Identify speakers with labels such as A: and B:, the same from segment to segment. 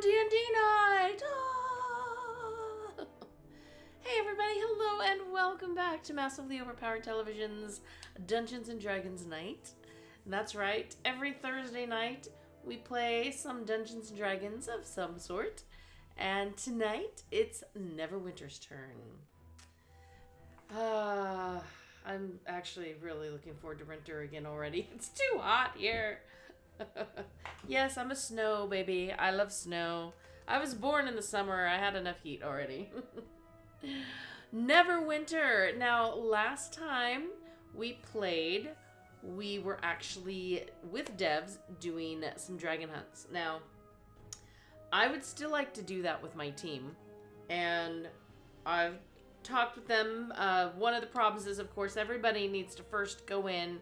A: D&D night! Ah! Hey everybody, hello and welcome back to Massively Overpowered Television's Dungeons & Dragons night. And that's right, every Thursday night we play some Dungeons & Dragons of some sort. And tonight it's Neverwinter's turn. I'm actually really looking forward to winter again already. It's too hot here. Yes, I'm a snow baby. I love snow. I was born in the summer. I had enough heat already. Neverwinter. Now, last time we played, we were actually with devs doing some dragon hunts. Now, I would still like to do that with my team. And I've talked with them. One of the problems is, of course, everybody needs to first go in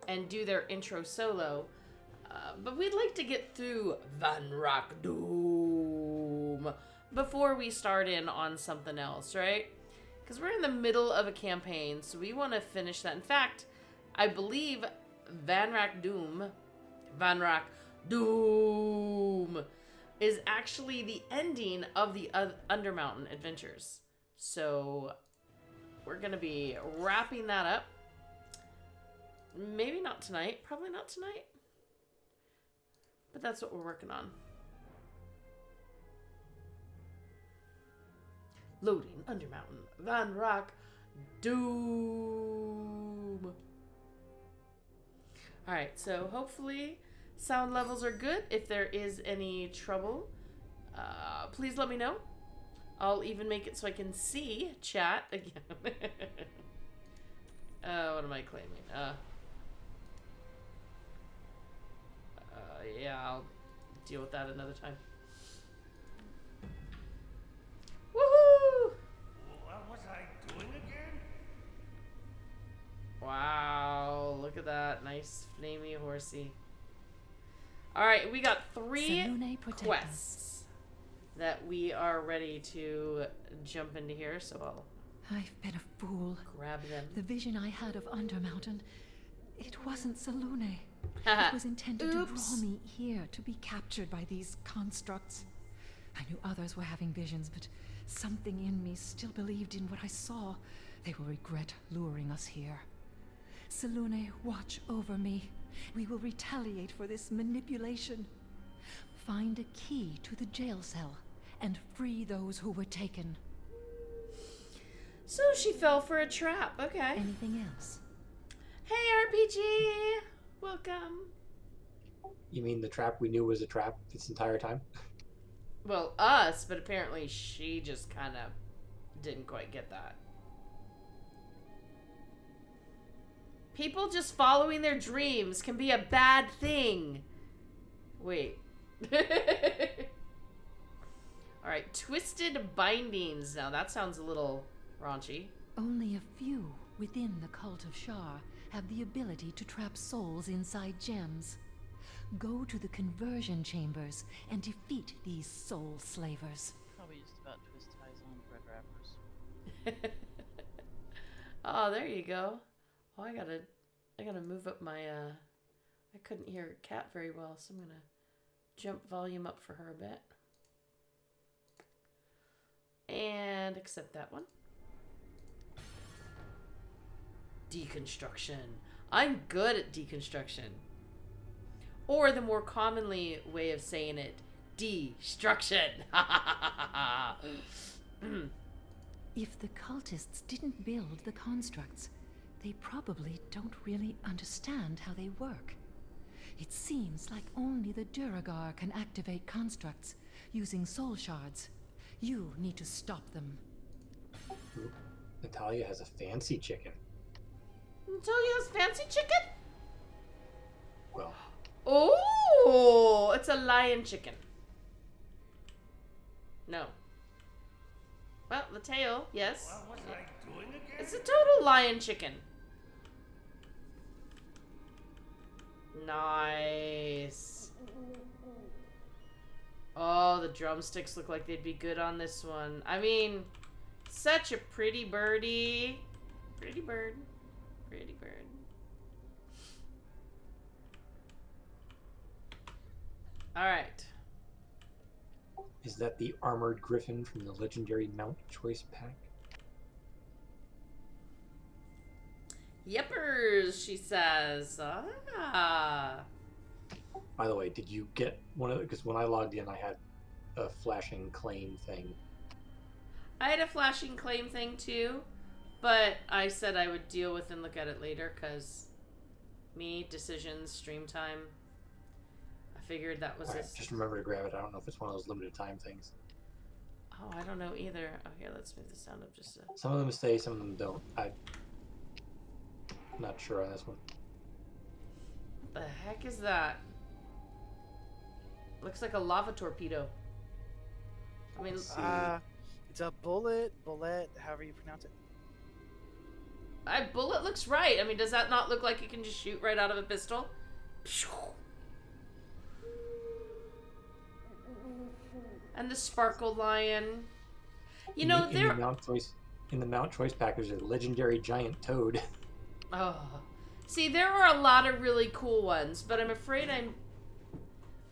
A: and do their intro solo. But we'd like to get through Van Rock Doom before we start in on something else, right? Because we're in the middle of a campaign, so we want to finish that. In fact, I believe Van Rock Doom is actually the ending of the Undermountain adventures. So we're going to be wrapping that up. Maybe not tonight. Probably not tonight. But that's what we're working on. Loading Undermountain. Van Rock Doom. Alright, so hopefully sound levels are good. If there is any trouble, please let me know. I'll even make it so I can see chat again. What am I claiming? Yeah, I'll deal with that another time. Woohoo!
B: What was I doing again?
A: Wow, look at that. Nice flamey horsey. Alright, we got 3 quests that we are ready to jump into here, so
C: I've been a fool.
A: grab them.
C: The vision I had of Undermountain, it wasn't Salune. It was intended to draw me here to be captured by these constructs. I knew others were having visions, but something in me still believed in what I saw. They will regret luring us here. Salune, watch over me. We will retaliate for this manipulation. Find a key to the jail cell and free those who were taken.
A: So she fell for a trap. Okay.
C: Anything else?
A: Hey, RPG! Welcome.
D: You mean the trap we knew was a trap this entire time?
A: Well, us, but apparently she just kind of didn't quite get that. People just following their dreams can be a bad thing. Wait. Alright, twisted bindings. Now that sounds a little raunchy.
C: Only a few within the cult of Shar have the ability to trap souls inside gems. Go to the conversion chambers and defeat these soul slavers.
E: Probably just about twist ties on bread wrappers.
A: Oh, there you go. Oh, I gotta move up my, I couldn't hear Cat very well, so I'm gonna jump volume up for her a bit. And accept that one. Deconstruction. I'm good at deconstruction. Or the more commonly way of saying it, destruction.
C: If the cultists didn't build the constructs, they probably don't really understand how they work. It seems like only the Duragar can activate constructs using soul shards. You need to stop them.
D: Ooh, Natalia has a fancy chicken.
A: Natalia's fancy chicken?
D: Well,
A: Oh, it's a lion chicken. No. Well, the tail, yes.
B: What was I doing again?
A: It's a total lion chicken. Nice. Oh, the drumsticks look like they'd be good on this one. I mean, such a pretty birdie. Pretty bird. Pretty bird. All right.
D: Is that the armored griffin from the legendary mount choice pack?
A: Yippers, she says. Ah.
D: By the way, did you get one of? Because when I logged in, I had a flashing claim thing.
A: I had a flashing claim thing too, but I said I would deal with and look at it later because me, decisions, stream time. I figured that was
D: Right, just remember to grab it. I don't know if it's one of those limited time things.
A: Oh, I don't know either. Okay, let's move the sound up just a...
D: Some of them stay, some of them don't. I'm not sure on this one.
A: What the heck is that? Looks like a lava torpedo. I mean,
D: Let's see.
E: It's a bullet, however you pronounce it.
A: bullet looks right. I mean, does that not look like it can just shoot right out of a pistol? And the sparkle lion. You know,
D: in the mount choice pack, there's a legendary giant toad.
A: Oh, see, there are a lot of really cool ones, but I'm afraid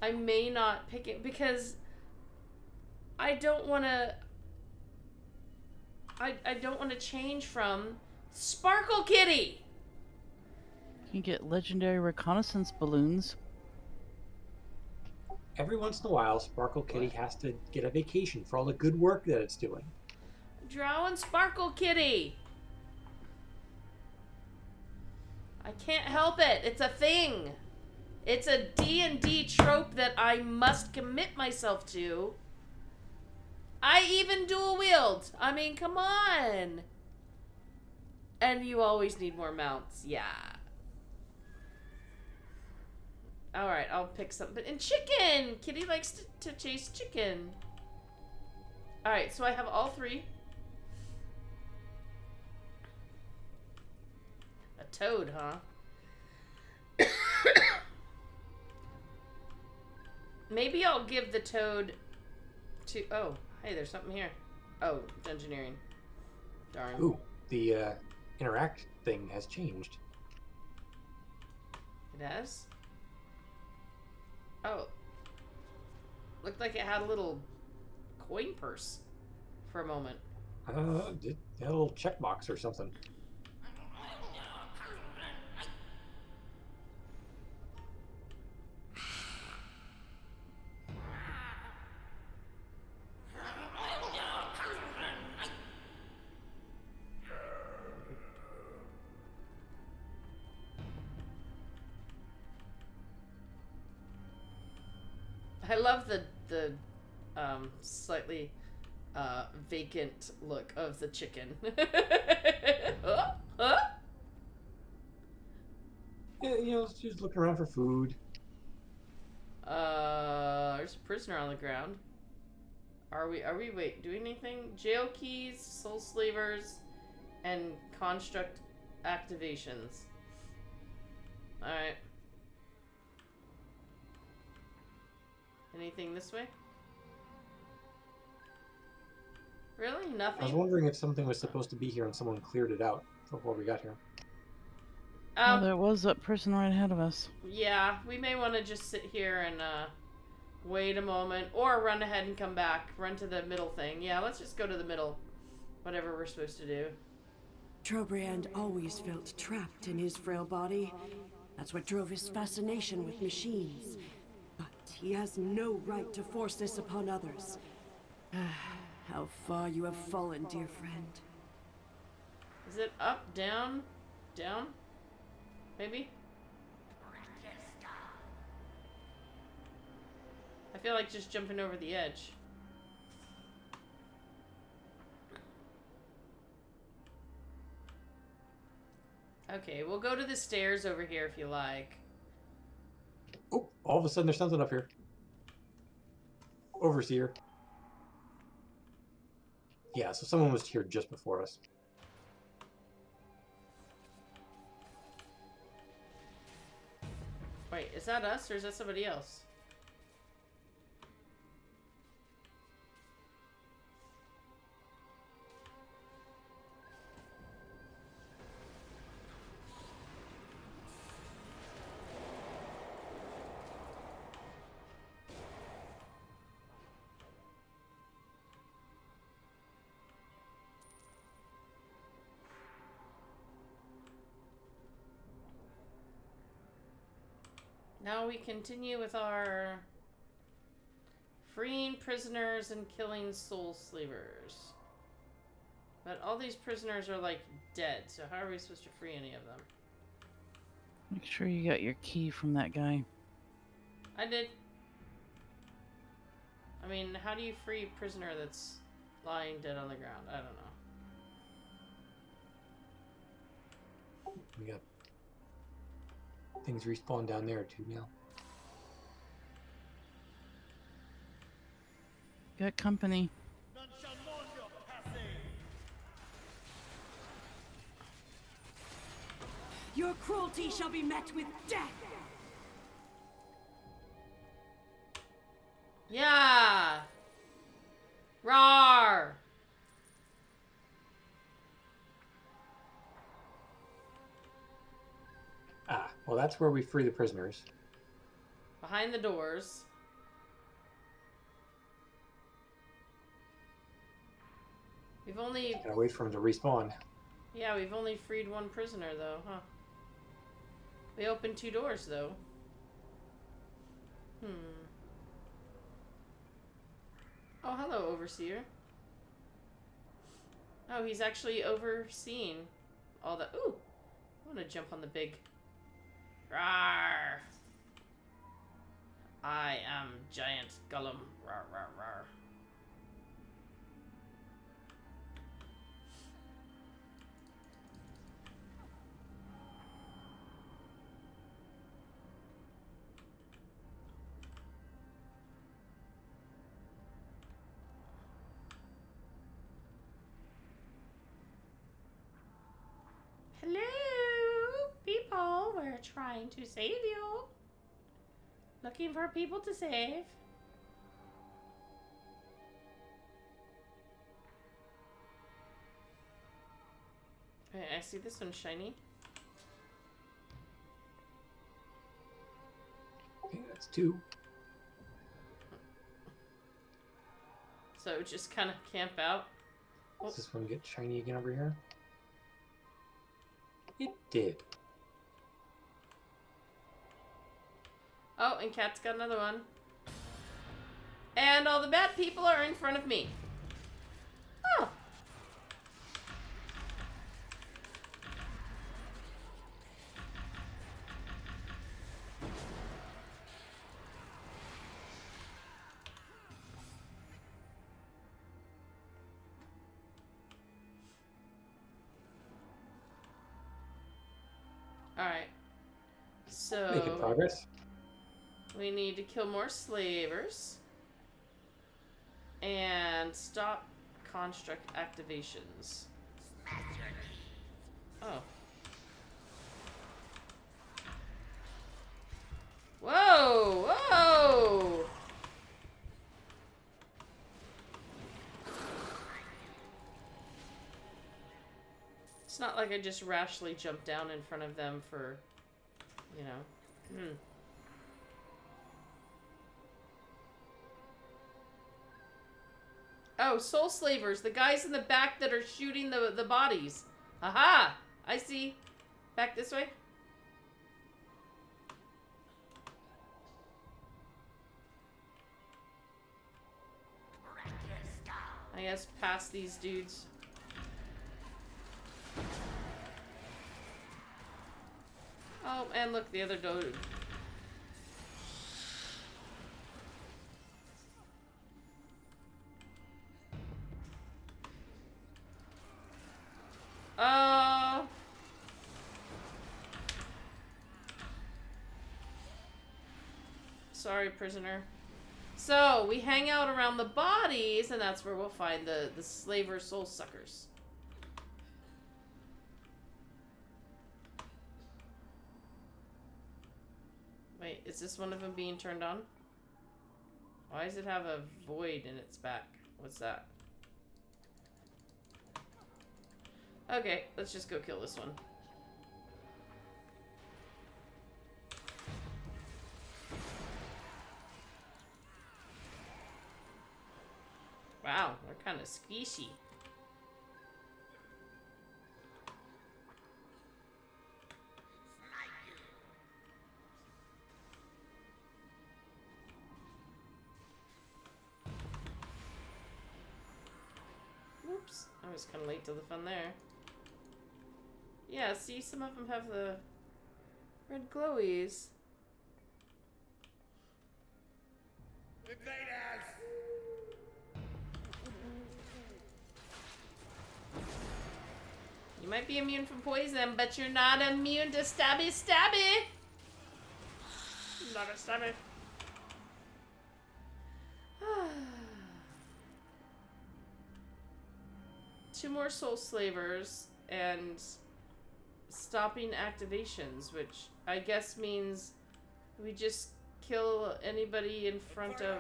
A: I may not pick it because I don't want to. I don't want to change from Sparkle Kitty.
E: You can get legendary reconnaissance balloons.
D: Every once in a while, Sparkle Kitty has to get a vacation for all the good work that it's doing.
A: Drawing Sparkle Kitty. I can't help it. It's a thing. It's a D&D trope that I must commit myself to. I even dual wield. I mean, come on. And you always need more mounts. Yeah. Alright, I'll pick something. And chicken! Kitty likes to chase chicken. Alright, so I have all three. A toad, huh? Maybe I'll give the toad to... Oh, hey, there's something here. Oh, it's engineering. Darn.
D: Ooh, the interact thing has changed.
A: It has? Oh. Looked like it had a little coin purse for a moment.
D: A little checkbox or something.
A: I love the slightly vacant look of the chicken. Huh? Huh?
D: Yeah, she's looking around for food.
A: There's a prisoner on the ground. Are we wait, doing anything? Jail keys, soul slavers, and construct activations. Alright. Anything this way? Really? Nothing?
D: I was wondering if something was supposed to be here and someone cleared it out before we got here.
E: Oh, there was that person right ahead of us.
A: Yeah, we may want to just sit here and wait a moment, or run ahead and come back. Run to the middle thing. Yeah, let's just go to the middle. Whatever we're supposed to do.
F: Trobriand always felt trapped in his frail body. That's what drove his fascination with machines. But he has no right to force this upon others. How far you have fallen, dear friend.
A: Is it up, down, down? Maybe? I feel like just jumping over the edge. Okay, we'll go to the stairs over here if you like.
D: Oh, all of a sudden there's something up here. Overseer. Yeah, so someone was here just before us.
A: Wait, is that us or is that somebody else? Now we continue with our freeing prisoners and killing soul slavers. But all these prisoners are like dead, so how are we supposed to free any of them?
E: Make sure you got your key from that guy.
A: I did. I mean, how do you free a prisoner that's lying dead on the ground? I don't know.
D: We got things respawn down there too now.
E: Got company.
F: Your cruelty shall be met with death!
A: Yeah! Rawr!
D: Ah, well, that's where we free the prisoners.
A: Behind the doors. We've only...
D: Gotta wait for them to respawn.
A: Yeah, we've only freed one prisoner, though, huh? We opened 2 doors, though. Oh, hello, Overseer. Oh, he's actually overseeing all the... Ooh! I want to jump on the big... Rawr! I am Giant Gollum. Rawr, rawr, rawr. Hello, people. We're trying to save you. Looking for people to save. Okay, I see this one's shiny.
D: Okay, that's 2.
A: So just kind of camp out.
D: Does this one get shiny again over here? It did.
A: Oh, and Cat's got another one. And all the bad people are in front of me. Oh. Alright. So...
D: Making progress.
A: We need to kill more slavers. And stop construct activations. Oh. Whoa! Whoa! It's not like I just rashly jumped down in front of them for, you know. Oh, soul slavers. The guys in the back that are shooting the bodies. Aha! I see. Back this way. I guess past these dudes. Oh, and look, the other dude. Sorry, prisoner. So, we hang out around the bodies, and that's where we'll find the slaver soul suckers. Wait, is this one of them being turned on? Why does it have a void in its back? What's that? Okay, let's just go kill this one. Wow, they're kind of squishy. I was kind of late to the fun there. Yeah, see, some of them have the red glowies.
B: Invaders!
A: You might be immune from poison, but you're not immune to stabby stabby! Not a stabby. 2 more soul slavers and stopping activations, which I guess means we just kill anybody in front of...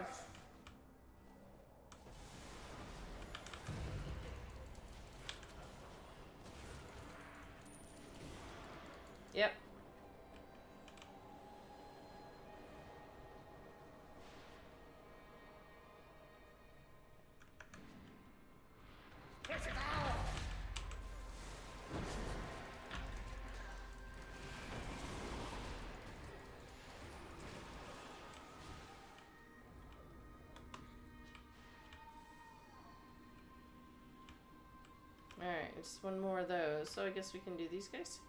A: Yep. Alright, just one more of those. So I guess we can do these guys.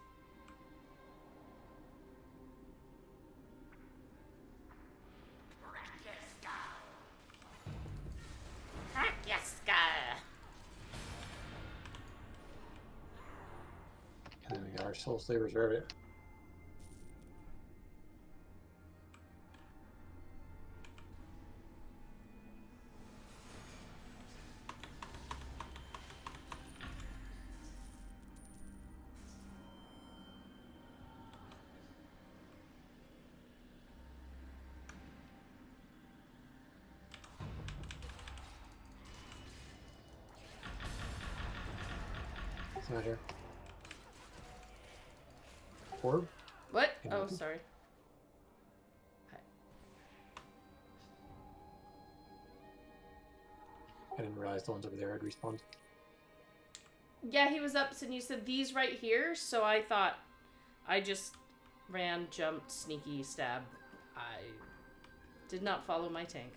D: And then we got our soul slavers rabbit. It's not here. Orb?
A: What? Oh, sorry.
D: I didn't realize the ones over there had respawned.
A: Yeah, he was up and you said these right here, so I thought I just ran, jumped, sneaky, stab. I did not follow my tank.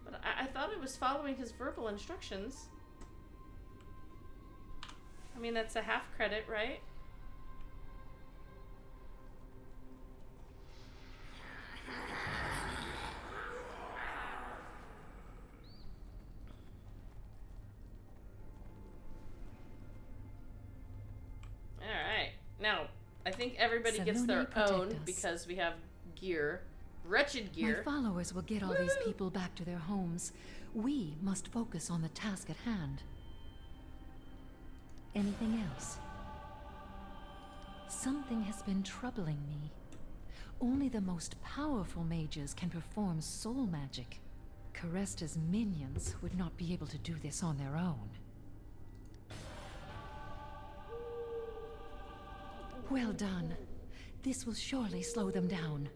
A: But I thought it was following his verbal instructions. I mean, that's a half credit, right? Alright. Now, I think everybody gets their own because we have gear. Wretched gear.
C: My followers will get all these people back to their homes. We must focus on the task at hand. Anything else? Something has been troubling me. Only the most powerful mages can perform soul magic. Caresta's minions would not be able to do this on their own. Well done. This will surely slow them down.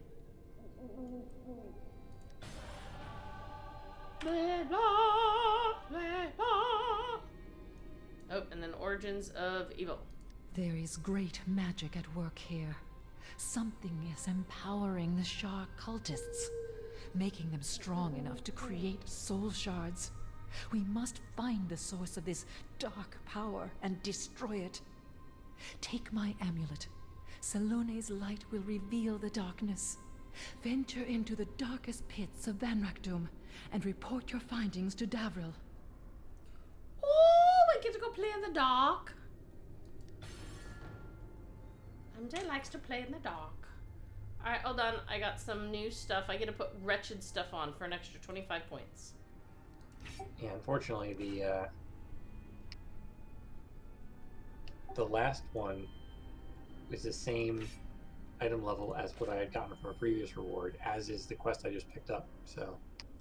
A: Oh, and then Origins of Evil.
C: There is great magic at work here. Something is empowering the Shard cultists, making them strong enough to create soul shards. We must find the source of this dark power and destroy it. Take my amulet. Salone's light will reveal the darkness. Venture into the darkest pits of Vanrakdum and report your findings to Davril.
A: Oh, we get to go play in the dark. MJ likes to play in the dark. Alright, hold on. I got some new stuff. I get to put wretched stuff on for an extra 25 points.
D: Yeah, unfortunately, the last one was the same item level as what I had gotten from a previous reward, as is the quest I just picked up, so...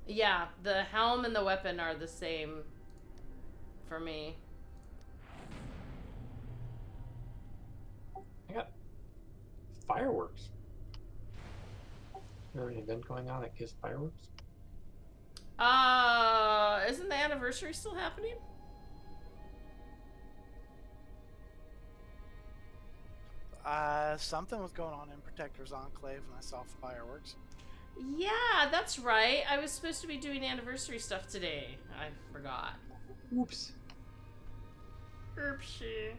A: Yeah, the helm and the weapon are the same for me.
D: I got fireworks. Is there an event going on that gives fireworks?
A: Isn't the anniversary still happening?
E: Something was going on in Protector's Enclave and I saw fireworks.
A: Yeah, that's right. I was supposed to be doing anniversary stuff today. I forgot.
D: Oops.
A: Oopsie.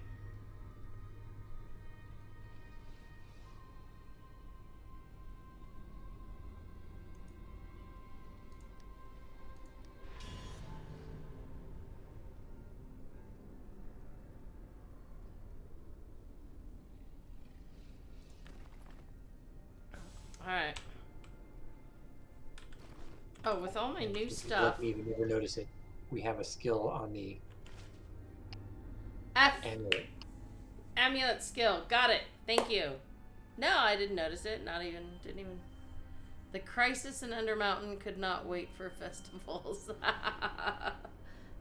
A: Alright. Oh, with all my new stuff.
D: Let me even never notice it. We have a skill on the
A: F.
D: amulet.
A: Amulet skill. Got it. Thank you. No, I didn't notice it. Didn't even. The crisis in Undermountain could not wait for festivals.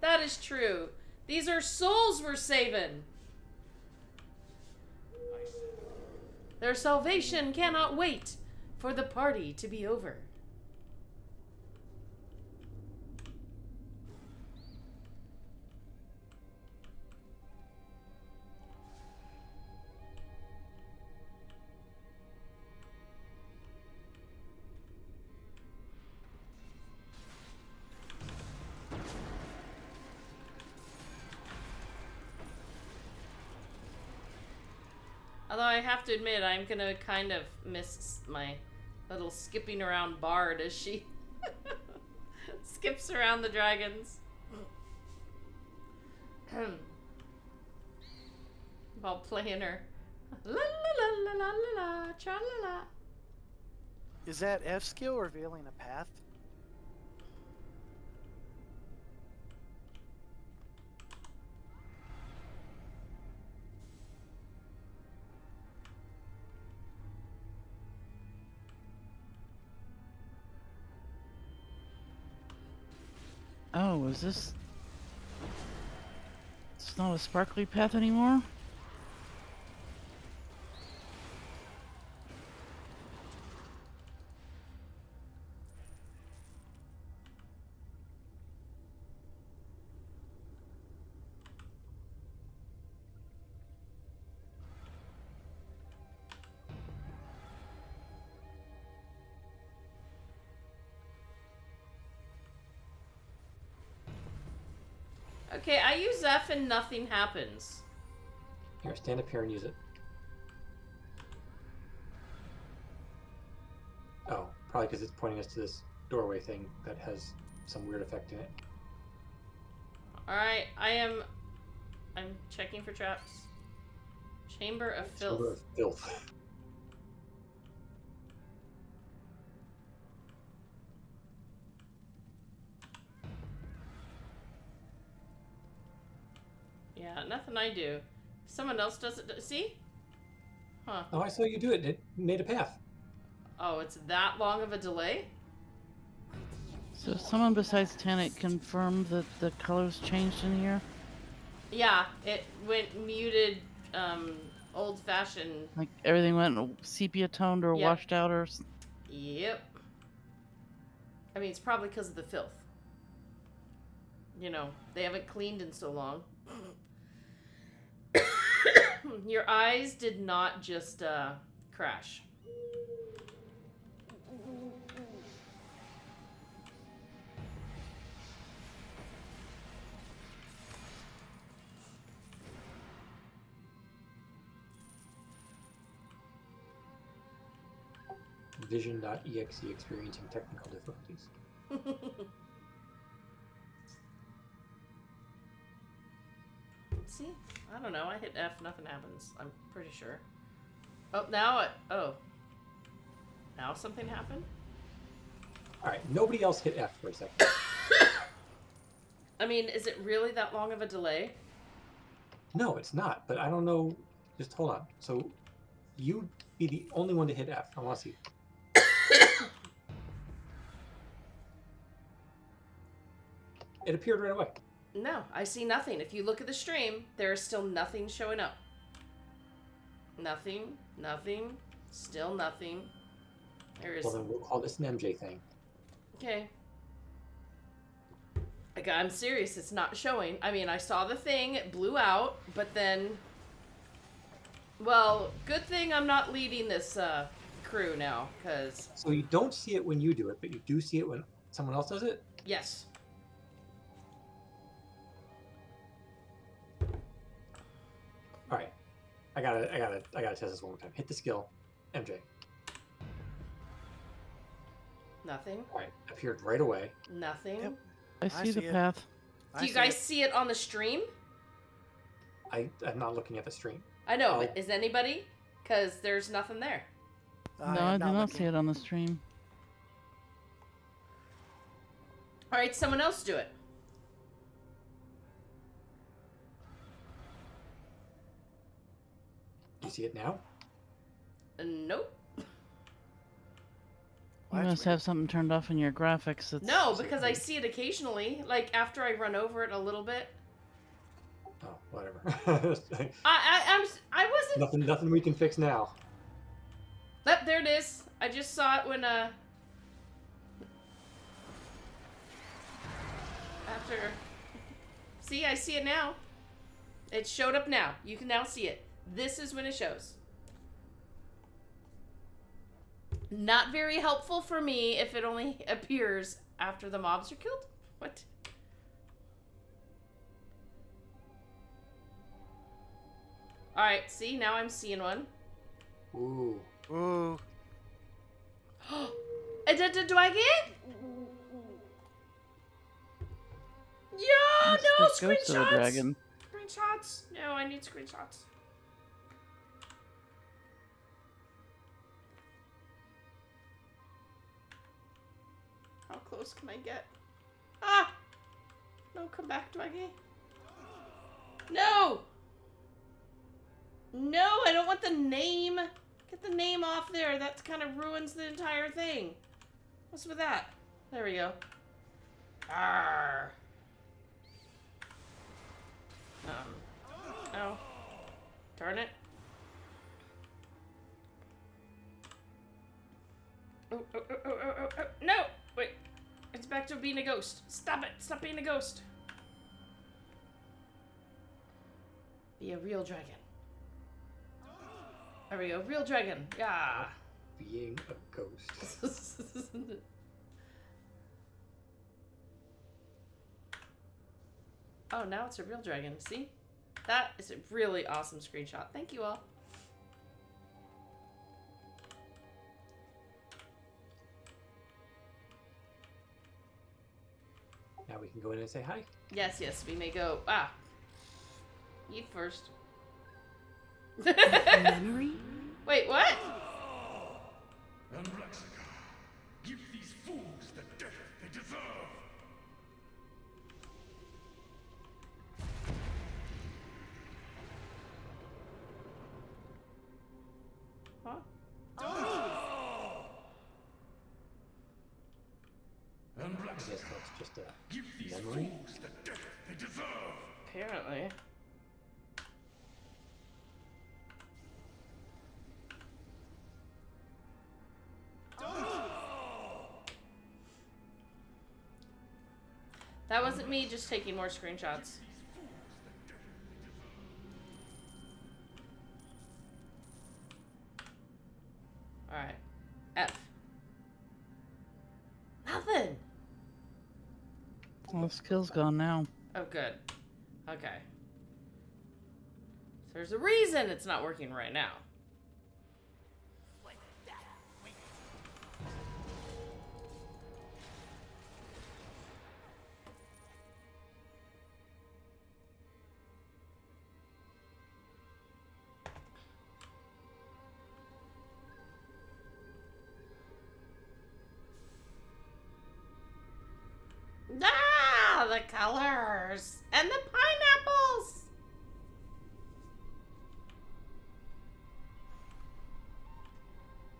A: That is true. These are souls we're saving. Their salvation cannot wait for the party to be over. Although I have to admit, I'm gonna kind of miss my little skipping around bard as she skips around the dragons. While playing her la la la la la la cha la la.
G: Is that F skill revealing a path?
E: Oh, is this... It's not a sparkly path anymore?
A: Okay, I use F and nothing happens.
D: Here, stand up here and use it. Oh, probably because it's pointing us to this doorway thing that has some weird effect in it.
A: Alright, I'm checking for traps. Chamber of Filth.
D: Chamber of filth.
A: Yeah, nothing I do. Someone else does it. See? Huh.
D: Oh, I saw you do it. It made a path.
A: Oh, it's that long of a delay?
E: So someone besides Tanit confirmed that the colors changed in here?
A: Yeah, it went muted, old-fashioned.
E: Like everything went sepia toned or
A: Yep.
E: washed out or...
A: Yep. I mean, it's probably because of the filth. You know, they haven't cleaned in so long. Your eyes did not just, crash.
D: Vision.exe experiencing technical difficulties.
A: See? I don't know. I hit F, nothing happens. I'm pretty sure. Oh, now it... Oh. Now something happened?
D: Alright, nobody else hit F for a second.
A: I mean, is it really that long of a delay?
D: No, it's not, but I don't know. Just hold on. So, you'd be the only one to hit F. I want to see. It appeared right away.
A: No, I see nothing. If you look at the stream, there is still nothing showing up. Nothing, nothing, still nothing. There is...
D: Well, then we'll call this an MJ thing.
A: Okay. Like, I'm serious, it's not showing. I mean, I saw the thing, it blew out, but then... Well, good thing I'm not leading this, crew now, because
D: So you don't see it when you do it, but you do see it when someone else does it?
A: yes.
D: Alright. I gotta test this one more time. Hit the skill. MJ.
A: Nothing.
D: Alright. Appeared right away.
A: Nothing.
G: Yep.
E: I see the
G: see it.
E: path.
A: Do you guys see it on the stream?
D: I'm not looking at the stream.
A: I know,
D: Oh.
A: but is anybody? Because there's nothing there.
E: No, I do not see it on the stream.
A: All right, someone else do it.
D: Do you see it now?
A: Nope.
E: You must have something turned off in your graphics. That's...
A: No, because I see it occasionally. Like after I run over it a little bit.
D: Oh, whatever.
A: I wasn't.
D: Nothing we can fix now.
A: Yep, there it is. I just saw it when after. See, I see it now. It showed up now. You can now see it. This is when it shows. Not very helpful for me if it only appears after the mobs are killed. What? Alright, see, now I'm seeing one.
D: Ooh.
G: Ooh.
A: Do I get? Yeah,
E: That's
A: no,
E: the ghost of the
A: screenshots!
E: dragon.
A: Screenshots. No, I need screenshots. How close can I get? Ah! No, come back, Dwaggy. No! No, I don't want the name. Get the name off there. That kind of ruins the entire thing. What's with that? There we go. Arr. Oh. Darn it. Oh. No! Wait. It's back to being a ghost. Stop it. Stop being a ghost. Be a real dragon. There we go. Real dragon. Yeah.
D: Being a ghost.
A: Oh, now it's a real dragon. See? That is a really awesome screenshot. Thank you all.
D: Now we can go in and say hi.
A: Yes, yes, we may go. Ah. Eat first.
F: Memory?
A: Wait, what?
B: And Blaxica, give these fools the death they deserve.
A: Huh?
B: And
D: I
B: Blaxica,
D: guess that's just a
B: give these
D: memory.
B: fools the death they deserve.
A: Apparently. That wasn't me just taking more screenshots. Alright. F. Nothing!
E: Well, the skill's gone now.
A: Oh, good. Okay. There's a reason it's not working right now. Ah, the colors and the pineapples.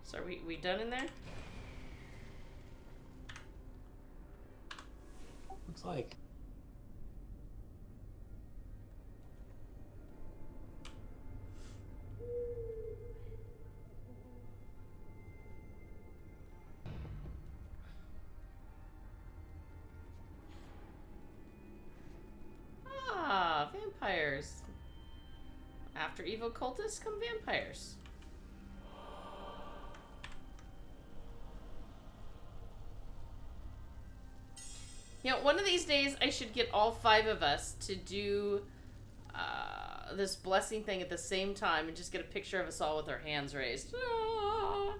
A: So are we done in there?
D: Looks like.
A: Ah, vampires. After evil cultists come vampires. of these days, I should get all 5 of us to do this blessing thing at the same time and just get a picture of us all with our hands raised. Ah.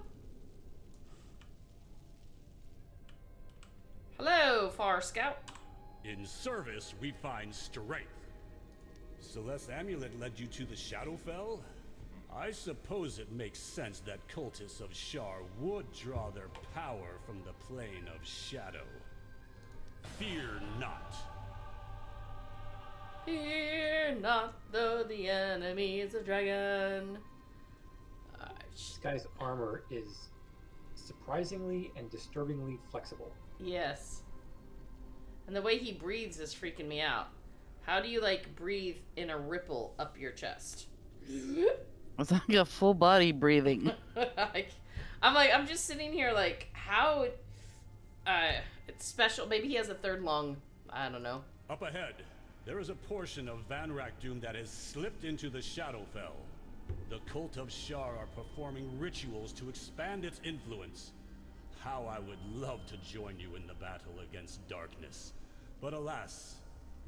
A: Hello, Far Scout.
B: In service, we find strength. Celeste's amulet led you to the Shadowfell? I suppose it makes sense that cultists of Shar would draw their power from the plane of shadow. Fear not.
A: Fear not, though the enemy is a dragon.
D: This guy's armor is surprisingly and disturbingly flexible.
A: Yes. And the way he breathes is freaking me out. How do you, like, breathe in a ripple up your chest?
E: It's like a full body breathing.
A: I'm just sitting here like, how? It's special. Maybe he has a third lung. I don't know.
B: Up ahead, there is a portion of Van Rakdoom that has slipped into the Shadowfell. The cult of Shar are performing rituals to expand its influence. How I would love to join you in the battle against darkness. But alas,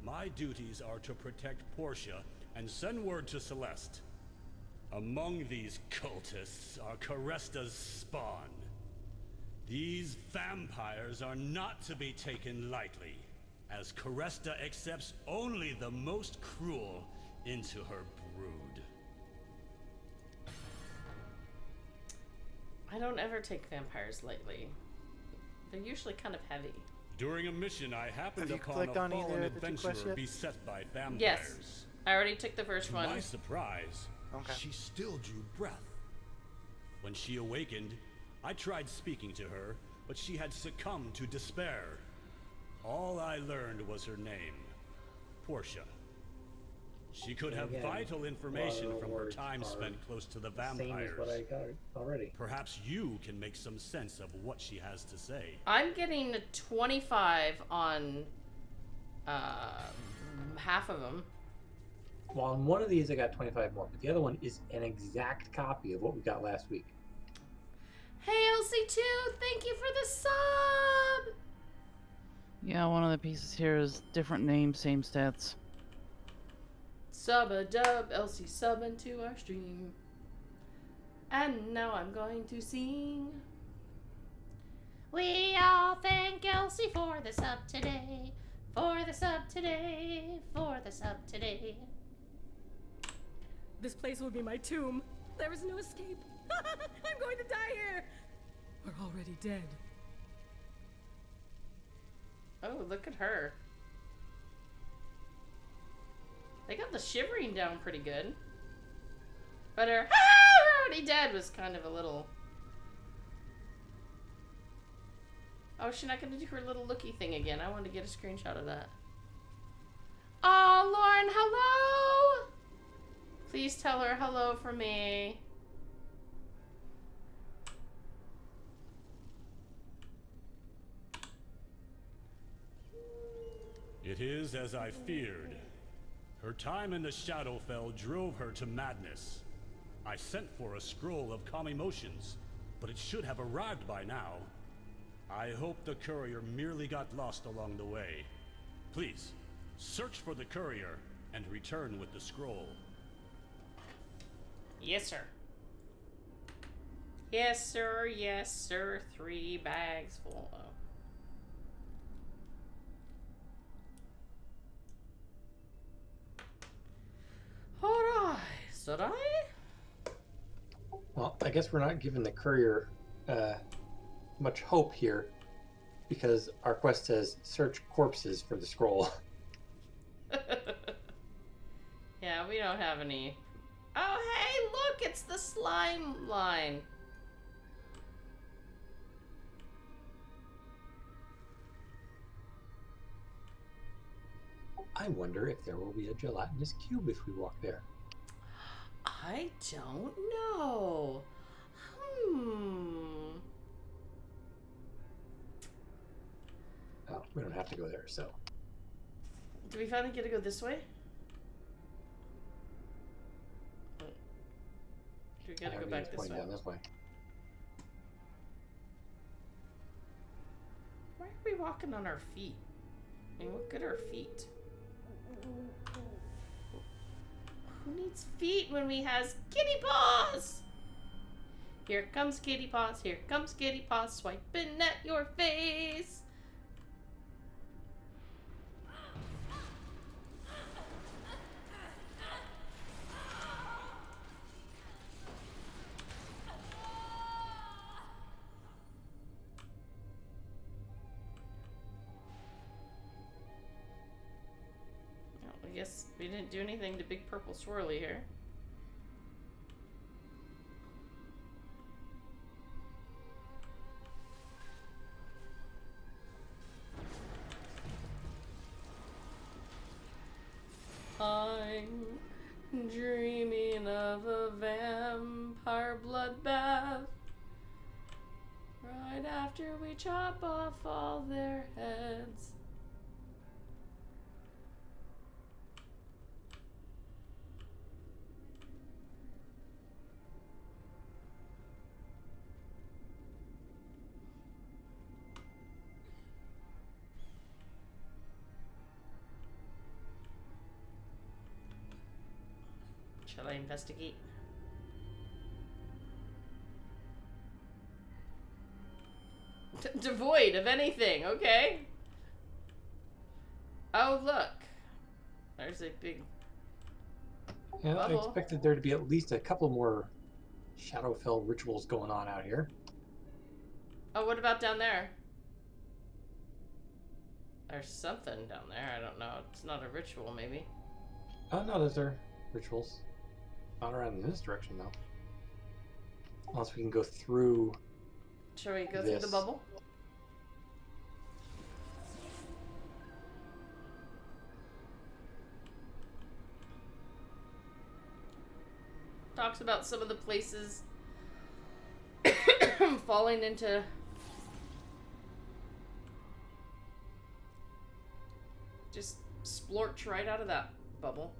B: my duties are to protect Portia and send word to Celeste. Among these cultists are Caresta's spawn. These vampires are not to be taken lightly, as Caresta accepts only the most cruel into her brood.
A: I don't ever take vampires lightly. They're usually kind of heavy.
B: During a mission, I happened
G: Have you
B: upon
G: clicked
B: a
G: on either
B: fallen
G: of the two quests
B: adventurer
G: yet?
B: beset by vampires.
A: Yes. I already took the first
B: To
A: one.
B: my surprise,
G: Okay.
B: she still drew breath. When she awakened, I tried speaking to her, but she had succumbed to despair. All I learned was her name, Portia. She could have
D: Again,
B: vital information
D: a lot of
B: from her
D: words
B: time
D: are
B: spent close to the
D: Same as
B: vampires.
D: what I got already.
B: Perhaps you can make some sense of what she has to say.
A: I'm getting a 25 on half of them.
D: Well, on one of these I got 25 more, but the other one is an exact copy of what we got last week.
A: Hey, LC2, thank you for the sub!
E: Yeah, one of the pieces here is different name, same stats.
A: Sub a dub, LC sub into our stream. And now I'm going to sing. We all thank Elsie for the sub today. For the sub today. For the sub today.
H: This place will be my tomb. There is no escape. I'm going to die here. We're already dead.
A: Oh, look at her. They got the shivering down pretty good. But her, we're already dead was kind of a little... Oh, she's not going to do her little looky thing again. I wanted to get a screenshot of that. Oh, Lauren, hello! Please tell her hello for me.
B: It is as I feared. Her time in the Shadowfell drove her to madness. I sent for a scroll of calm emotions, but it should have arrived by now. I hope the courier merely got lost along the way. Please, search for the courier and return with the scroll.
A: Yes, sir. Yes, sir. Yes, sir. 3 bags full of... Alright, so
D: Well, I guess we're not giving the courier much hope here, because our quest says search corpses for the scroll.
A: Yeah, we don't have any. Oh, hey, look, it's the slime line.
D: I wonder if there will be a gelatinous cube if we walk there.
A: I don't know.
D: Oh, we don't have to go there, so.
A: Do we finally get to go this way? Do we gotta go back this way?
D: Down this way.
A: Why are we walking on our feet? And look at her feet. Who needs feet when we has kitty paws? Here comes kitty paws, here comes kitty paws, swiping at your face. I guess we didn't do anything to Big Purple Swirly here. I'm dreaming of a vampire bloodbath right after we chop off all their heads. Shall I investigate? Devoid of anything, okay. Oh, look. There's a big
D: Yeah, I
A: bubble.
D: expected there to be at least a couple more Shadowfell rituals going on out here.
A: Oh, what about down there? There's something down there. I don't know. It's not a ritual, maybe.
D: Oh, no, those are rituals. Not around in this direction, though. Unless we can go through.
A: Shall we go through the bubble? Talks about some of the places falling into just splorch right out of that bubble.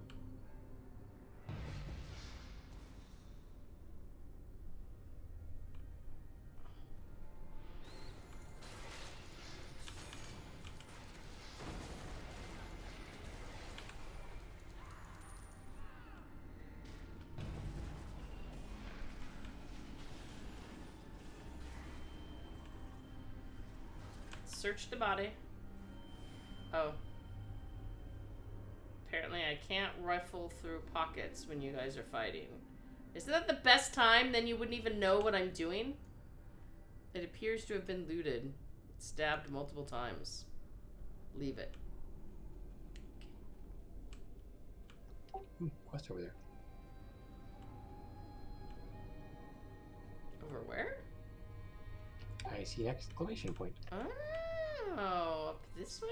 A: Search the body. Oh. Apparently I can't rifle through pockets when you guys are fighting. Isn't that the best time? Then you wouldn't even know what I'm doing? It appears to have been looted. Stabbed multiple times. Leave it.
D: Ooh, quest over there.
A: Over where?
D: I see an exclamation point.
A: Oh, up this way?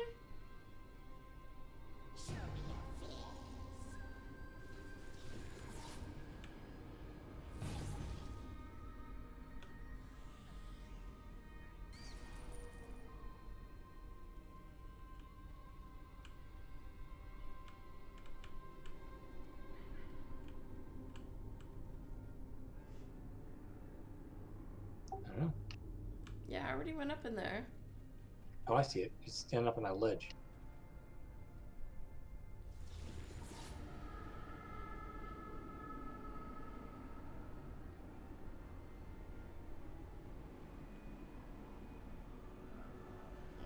D: I don't know.
A: Yeah, I already went up in there.
D: Oh, I see it. It's standing up on that ledge.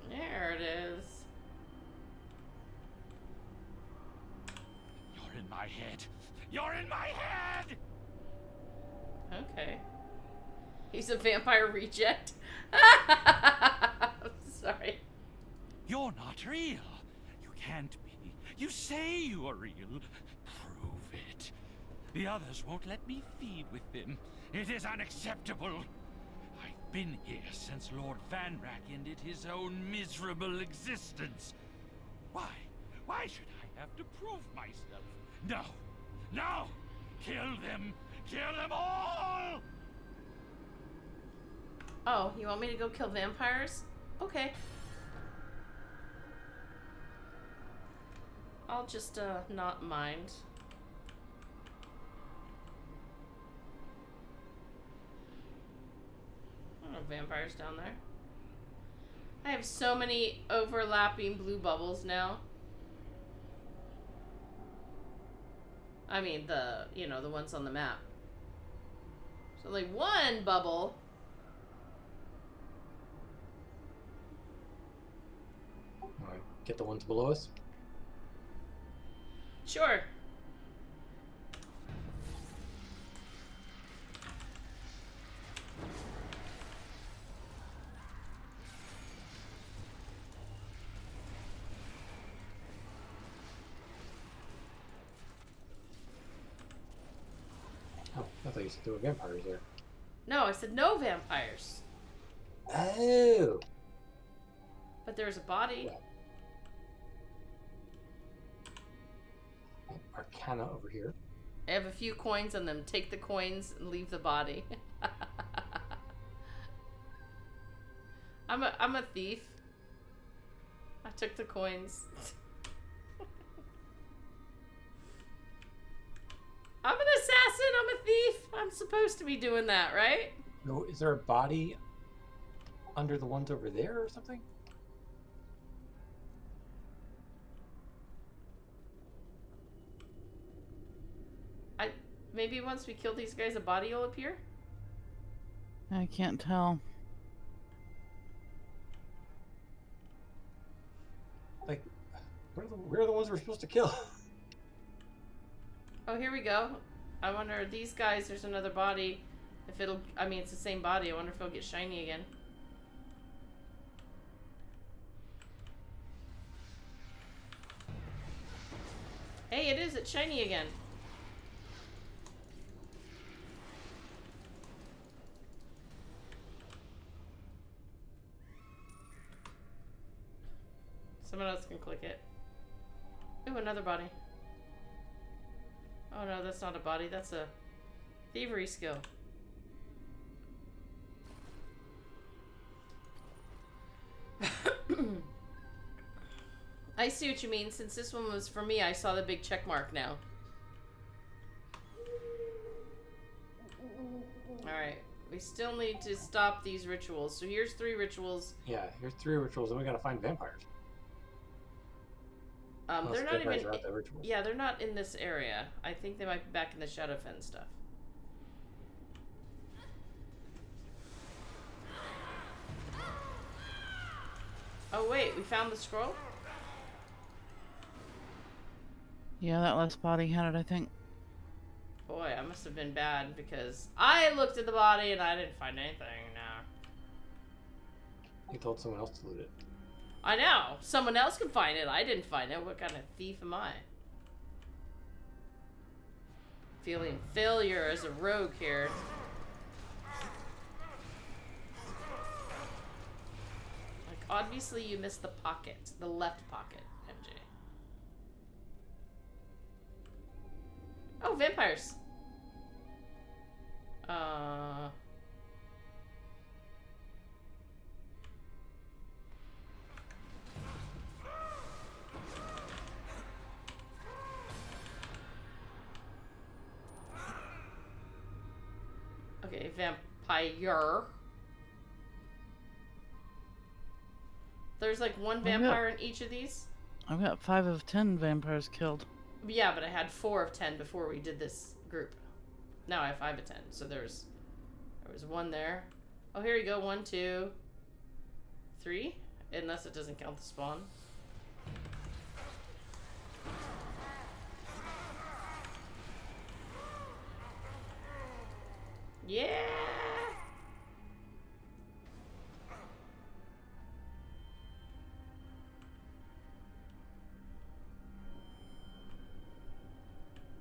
A: There it is.
B: You're in my head. You're in my head!
A: Okay. He's a vampire reject. Sorry.
B: You're not real. You can't be. You say you are real. Prove it. The others won't let me feed with them. It is unacceptable. I've been here since Lord Vanrak ended his own miserable existence. Why? Why should I have to prove myself? No. No! Kill them! Kill them all!
A: Oh, you want me to go kill vampires? Okay. I'll just, not mind. I don't know vampires down there. I have so many overlapping blue bubbles now. I mean, the ones on the map. So only one bubble.
D: Alright, get the ones below us.
A: Sure.
D: Oh, I thought you said there were vampires there.
A: No, I said no vampires.
D: Oh!
A: But there's a body.
D: Yeah. Arcana over here.
A: I have a few coins on them. Take the coins and leave the body. I'm a thief. I took the coins. I'm an assassin. I'm a thief. I'm supposed to be doing that, right?
D: No, is there a body under the ones over there or something?
A: Maybe once we kill these guys, a body will appear?
E: I can't tell.
D: Like, where are the ones we're supposed to kill?
A: Oh, here we go. I wonder, these guys, there's another body. If it'll, I mean, it's the same body. I wonder if it'll get shiny again. Hey, it is. It's shiny again. Someone else can click it. Ooh, another body. Oh no, that's not a body. That's a thievery skill. I see what you mean. Since this one was for me, I saw the big check mark now. Alright. We still need to stop these rituals. So here's 3 rituals.
D: Yeah, here's 3 rituals, and we gotta find vampires.
A: They're not even.
D: Are out the rituals.
A: Yeah, they're not in this area. I think they might be back in the Shadowfell stuff. Oh wait, we found the scroll?
E: Yeah, that last body had it, I think.
A: Boy, I must have been bad because I looked at the body and I didn't find anything. No.
D: You told someone else to loot it.
A: I know. Someone else can find it. I didn't find it. What kind of thief am I? Feeling failure as a rogue here. Like, obviously you missed the pocket. The left pocket, MJ. Oh, vampires. Okay, vampire. There's like one vampire in each of these?
E: I've got 5 of 10 vampires killed.
A: Yeah, but I had 4 of 10 before we did this group. Now I have 5 of 10. So there was 1 there. Oh, here we go. 1, 2, 3. Unless it doesn't count the spawn. Yeah!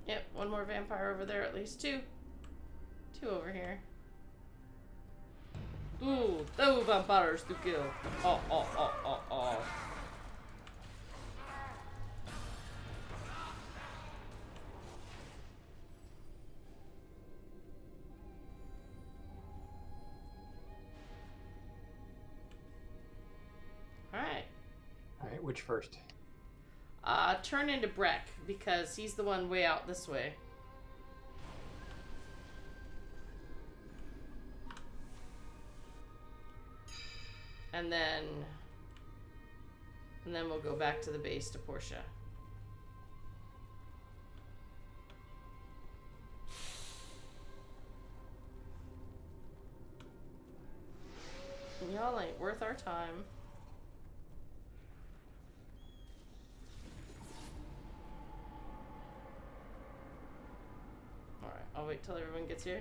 A: Yep, 1 more vampire over there, at least 2. 2 over here. Ooh, 2 vampires to kill. Oh.
D: Alright, which first?
A: Turn into Breck, because he's the one way out this way. And then And then we'll go back to the base to Portia. Y'all ain't worth our time. Alright, I'll wait till everyone gets here.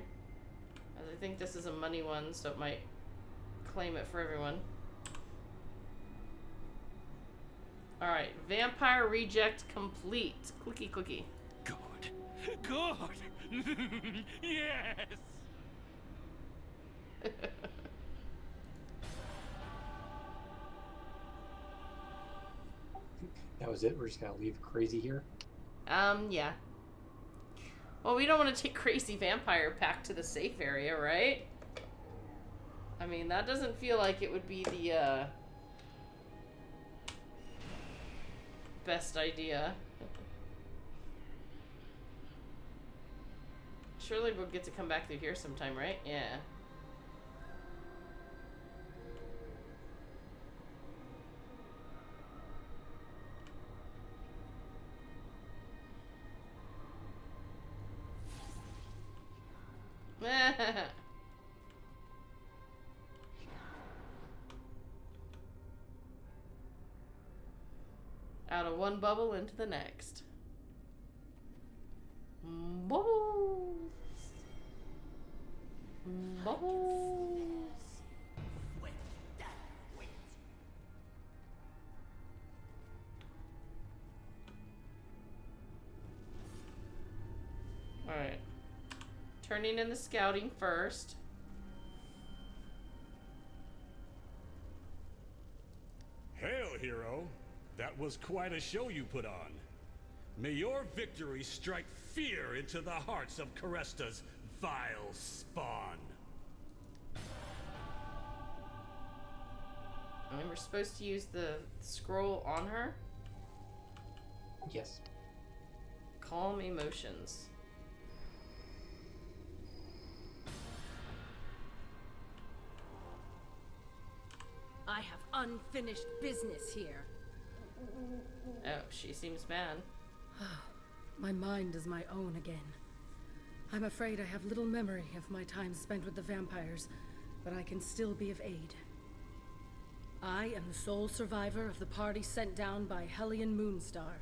A: As I think this is a money one, so it might claim it for everyone. Alright, vampire reject complete. Clicky clicky.
I: Good. Good. Yes.
D: That was it? We're just gonna leave Crazy here?
A: Yeah. Well, we don't want to take Crazy Vampire back to the safe area, right? I mean, that doesn't feel like it would be the, best idea. Surely we'll get to come back through here sometime, right? Yeah. Out of one bubble into the next. Bubbles. Bubbles. Alright. Turning in the scouting first.
B: Hail, hero! That was quite a show you put on. May your victory strike fear into the hearts of Caresta's vile spawn.
A: And we're supposed to use the scroll on her?
D: Yes.
A: Calm emotions.
H: I have unfinished business here.
A: Oh, she seems mad.
H: My mind is my own again. I'm afraid I have little memory of my time spent with the vampires, but I can still be of aid. I am the sole survivor of the party sent down by Hellion Moonstar.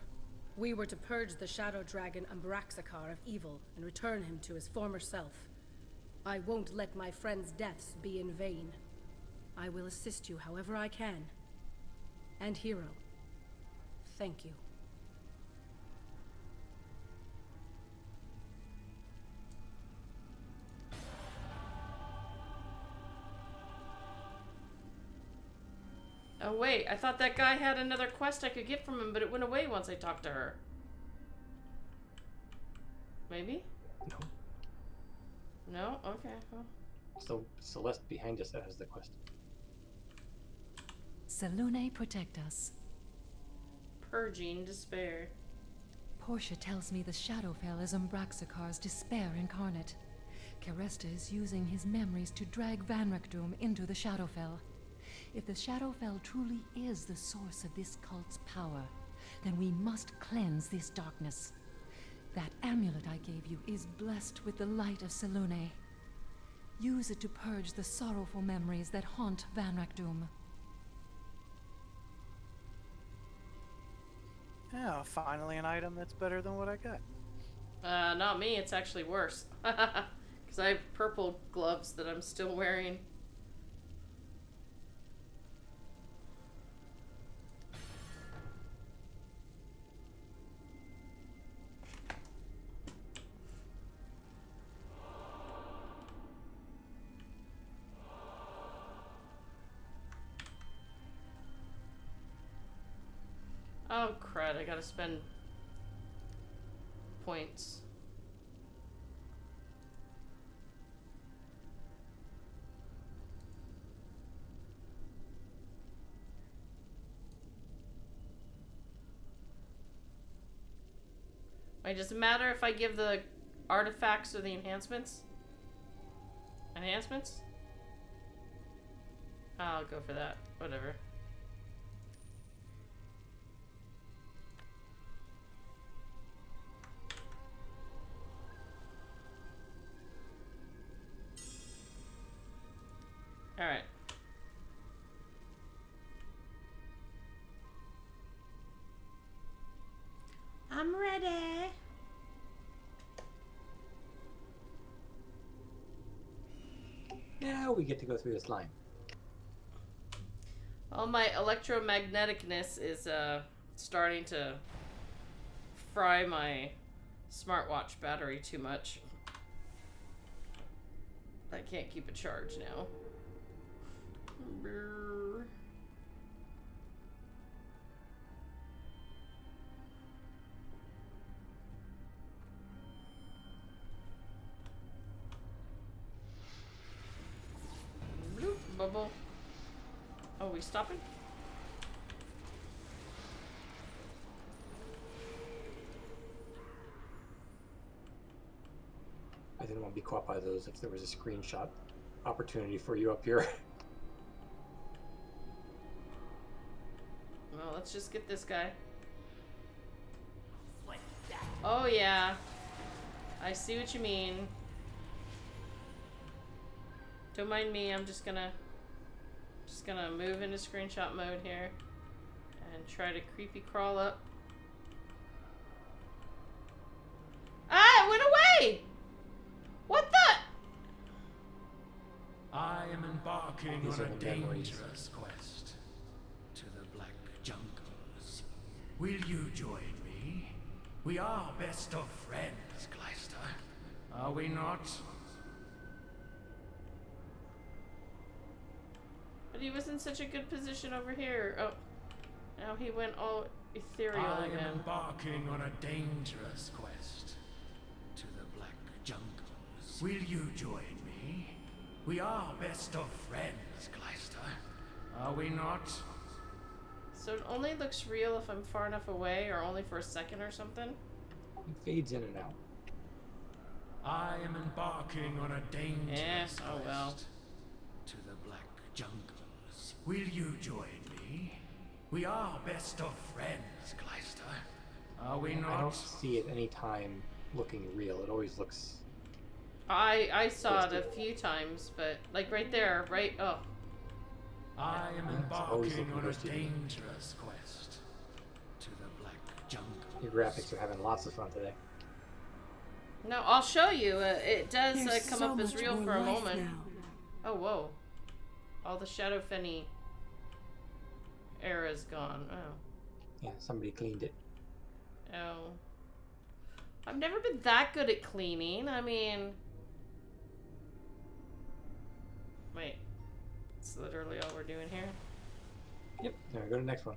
H: We were to purge the shadow dragon Ambraxakar of evil and return him to his former self. I won't let my friends' deaths be in vain. I will assist you however I can. And Hero, thank you.
A: Oh wait, I thought that guy had another quest I could get from him, but it went away once I talked to her. Maybe?
D: No.
A: No? Okay, well.
D: So Celeste behind us that has the quest.
C: Salune, protect us.
A: Purging despair.
C: Portia tells me the Shadowfell is Umbraxakar's despair incarnate. Caresta is using his memories to drag Vanrakdoom into the Shadowfell. If the Shadowfell truly is the source of this cult's power, then we must cleanse this darkness. That amulet I gave you is blessed with the light of Salune. Use it to purge the sorrowful memories that haunt Vanrakdoom.
G: Yeah, finally an item that's better than what I got.
A: Not me, it's actually worse. Because I have purple gloves that I'm still wearing. Oh crud, I gotta spend points. Wait, does it matter if I give the artifacts or the enhancements? Enhancements? I'll go for that. Whatever. Alright. I'm ready.
D: Now we get to go through this line.
A: Well, my electromagneticness is starting to fry my smartwatch battery too much. I can't keep it charged now. Brrr. Bloop, bubble. Oh, we stopping?
D: I didn't want to be caught by those if there was a screenshot opportunity for you up here.
A: Well, let's just get this guy. Oh yeah. I see what you mean. Don't mind me, I'm just gonna move into screenshot mode here and try to creepy crawl up. Ah, it went away! What the?
I: I am embarking
D: These
I: on
D: are
I: a
D: the memories.
I: dangerous quest to the Black Junkers. Will you join me? We are best of friends, Gleister. Are we not?
A: But he was in such a good position over here. Oh, now he went all ethereal
I: I am
A: again.
I: embarking on a dangerous quest to the Black Junkers. Will you join me? We are best of friends, Gleister. Are we not?
A: So it only looks real if I'm far enough away, or only for a second or something?
D: It fades in and out.
I: I am embarking on a dangerous
A: oh well.
I: quest to the Black Junkers. Will you join me? We are best of friends, Gleister. Are we not?
D: I don't see it any time looking real. It always looks...
A: I saw it a few times, but like right there, right? Oh.
I: I am
D: always
I: embarking
D: looking
I: on a
D: worse to me.
I: dangerous quest to the Black Junkers.
D: Your graphics are having lots of fun today.
A: No, I'll show you. It does
F: There's
A: come
F: so
A: up as
F: much
A: real
F: more
A: for a
F: life
A: moment.
F: now.
A: Oh, whoa. All the Shadowfell era's gone. Oh.
D: Yeah, somebody cleaned it.
A: Oh. I've never been that good at cleaning. I mean... Wait. It's literally all we're doing here.
D: Yep, there we go to the next one.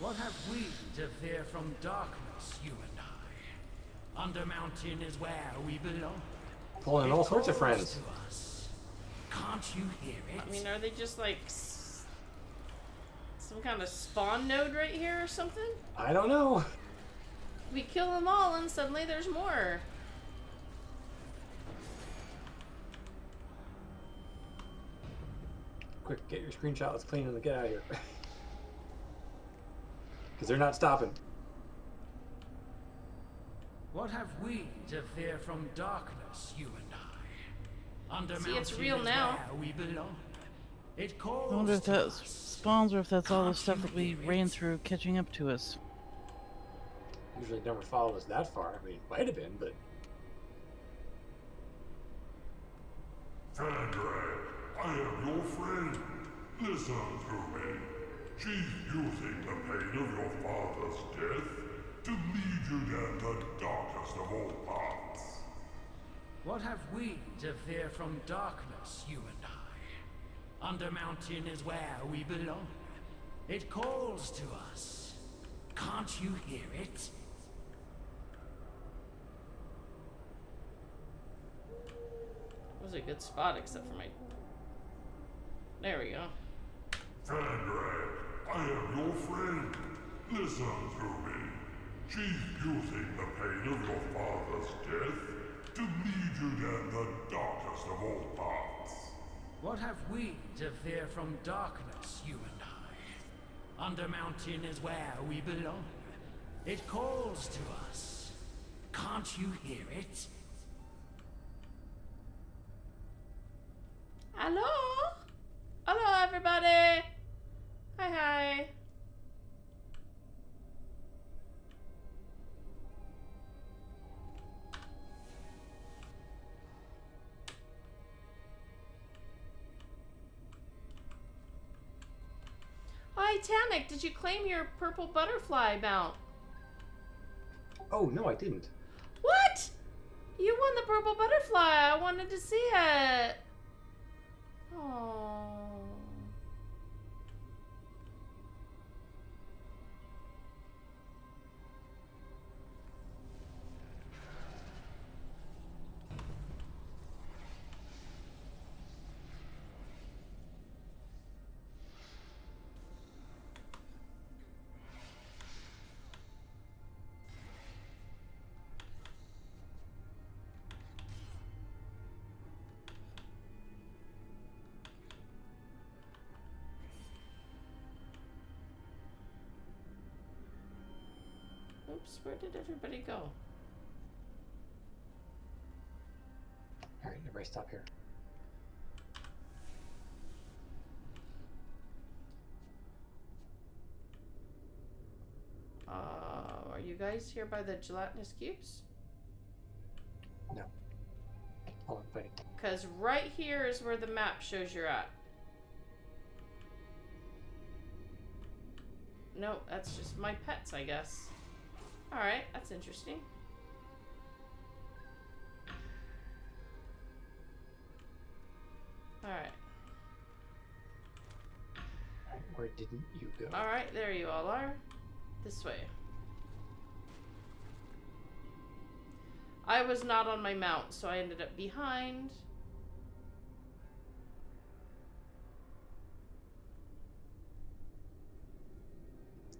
I: What have we to fear from darkness, you and I? Undermountain is where we belong.
D: Pulling in all sorts of
I: Calls
D: friends.
I: to us. Can't you hear it?
A: I mean, are they just like... some kind of spawn node right here or something?
D: I don't know.
A: We kill them all and suddenly there's more.
D: Quick, get your screenshot. Let's clean and get out of here. Because they're not stopping.
I: What have we to fear from darkness, you and I? Undermountain
A: it's real
I: is
A: now.
I: where we belong. It calls
E: I wonder if
I: to
E: that
I: us.
E: spawns or if that's all the
I: Can't
E: stuff
I: you
E: that we
I: hear
E: ran
I: it?
E: through catching up to us.
D: Usually never followed us that far. I mean, it might have been, but...
J: Fandred, I am your friend. Listen to me. She's using the pain of your father's death to lead you down the darkest of all paths.
I: What have we to fear from darkness, you and I? Undermountain is where we belong. It calls to us. Can't you hear it?
A: It was a good spot, except for my... There we go.
J: Fandred, I am your friend. Listen to me. She's using the pain of your father's death to lead you down the darkest of all paths.
I: What have we to fear from darkness, you and I? Undermountain is where we belong. It calls to us. Can't you hear it?
A: Hello? Hello, everybody! Hi, hi. Hi, Tannic, did you claim your purple butterfly mount?
D: Oh, no, I didn't.
A: What? You won the purple butterfly. I wanted to see it. Oh. Oops, where did everybody go?
D: Alright, everybody stop here.
A: Are you guys here by the gelatinous cubes?
D: No. Oh, I'm fighting.
A: Because right here is where the map shows you're at. No, that's just my pets, I guess. Alright, that's interesting. Alright.
D: Alright, where didn't you go?
A: Alright, there you all are. This way. I was not on my mount, so I ended up behind.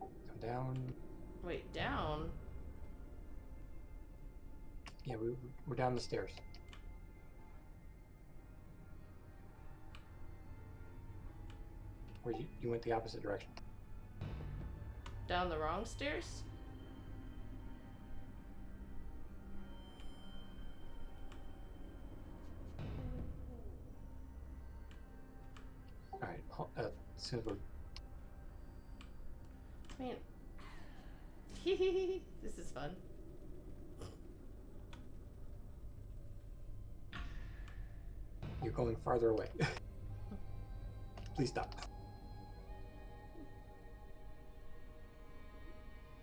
D: Come down.
A: Wait, down?
D: Yeah, we're down the stairs. Where you went the opposite direction.
A: Down the wrong stairs?
D: Alright, as soon as we're...
A: Man. This is fun.
D: You're going farther away. Please stop.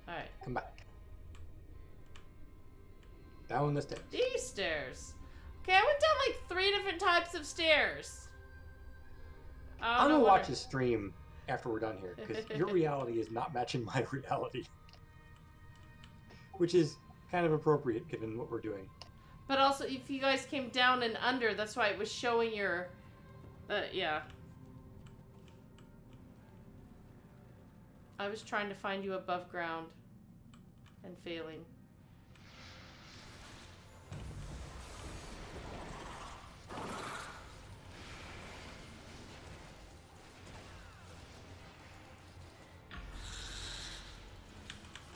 A: Alright.
D: Come back. Down the stairs.
A: These stairs. Okay, I went down like 3 different types of stairs.
D: I'm gonna watch the stream after we're done here, because your reality is not matching my reality. Which is kind of appropriate given what we're doing.
A: But also, if you guys came down and under, that's why it was showing your... yeah. I was trying to find you above ground. And failing.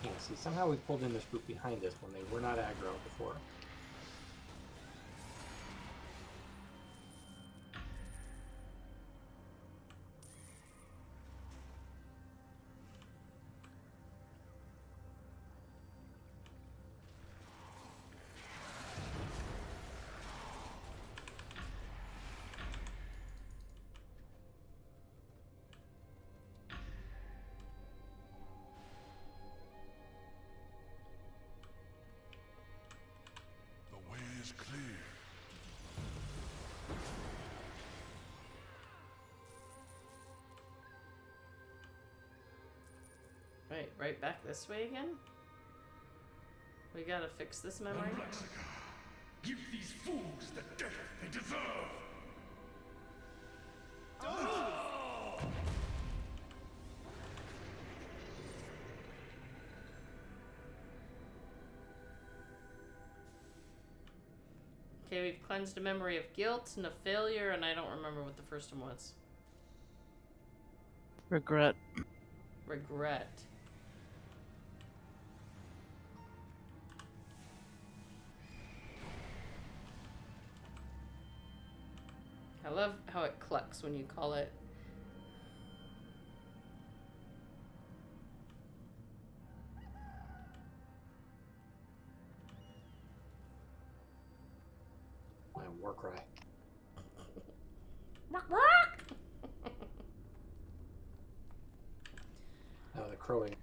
D: Yeah, see, somehow we pulled in this group behind us when they were not aggro before.
J: is clear.
A: Wait, right back this way again? We gotta fix this memory?
I: Give these fools the death they deserve!
A: Okay, we've cleansed a memory of guilt and of failure, and I don't remember what the first one was.
E: Regret.
A: Regret. I love how it clucks when you call it.
D: My war cry. Oh, the crowing.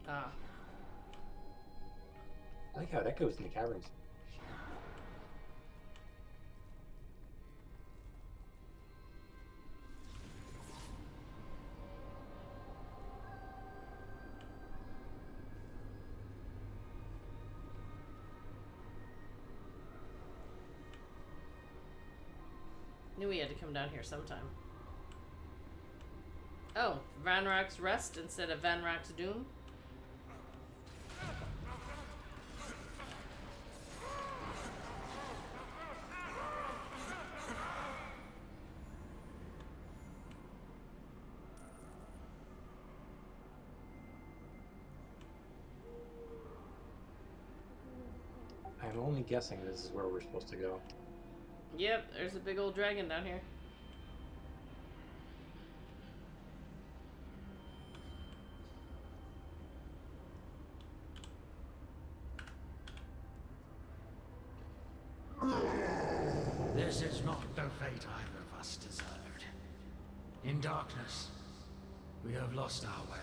A: Ah.
D: I like how that goes in the caverns.
A: Knew we had to come down here sometime. Oh, Vanrak's Rest instead of Vanrak's Doom?
D: I'm only guessing this is where we're supposed to go.
A: Yep, there's a big old dragon down here.
I: This is not the fate either of us deserved. In darkness, we have lost our way.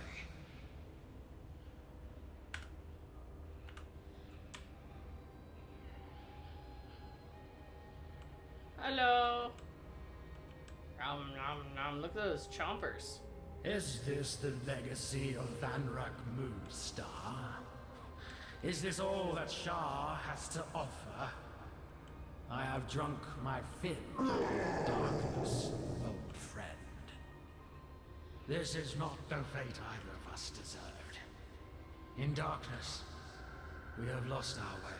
A: Hello. Nom nom nom. Look at those chompers.
I: Is this the legacy of Vanrak Moonstar? Is this all that Shar has to offer? I have drunk my fill of darkness, old friend. This is not the fate either of us deserved. In darkness, we have lost our way.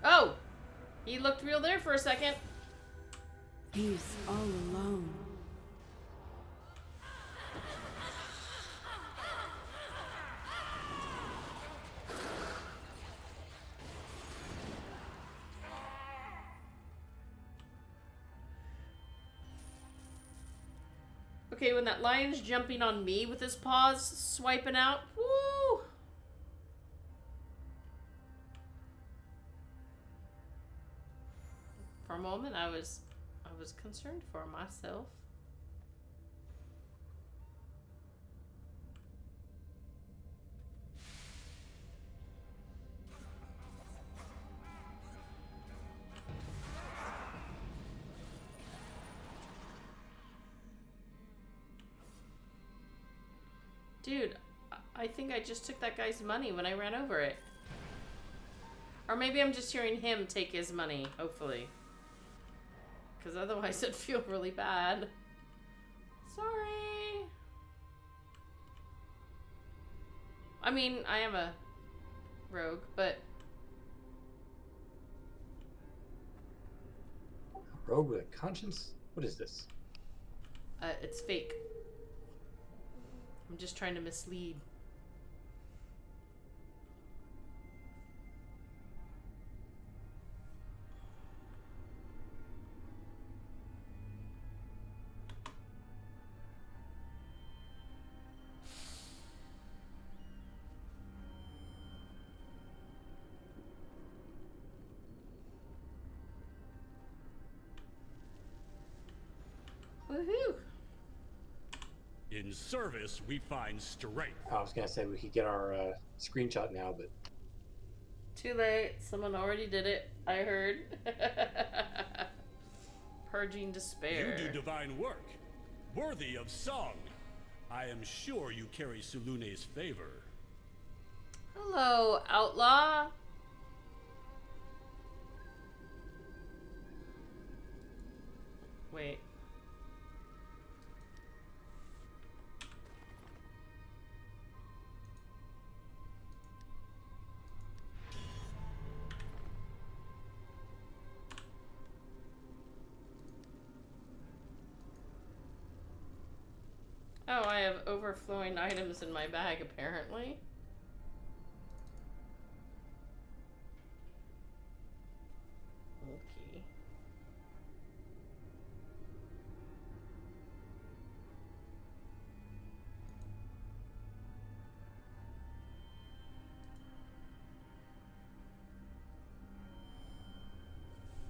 A: Oh! He looked real there for a second.
F: He's all alone.
A: Okay, when that lion's jumping on me with his paws, swiping out, woo! For a moment, I was concerned for myself. Dude, I think I just took that guy's money when I ran over it. Or maybe I'm just hearing him take his money, hopefully. Because otherwise it'd feel really bad. Sorry. I mean, I am a rogue, but...
D: A rogue with a conscience? What is this?
A: It's fake. I'm just trying to mislead. Woohoo!
B: In In service, we find strength.
D: I was gonna say we could get our screenshot now, but
A: Too late. Someone already did it. I heard. Purging despair.
B: You do divine work, worthy of song. I am sure you carry Sulune's favor.
A: Hello, outlaw. Wait. Oh, I have overflowing items in my bag, apparently. Okay.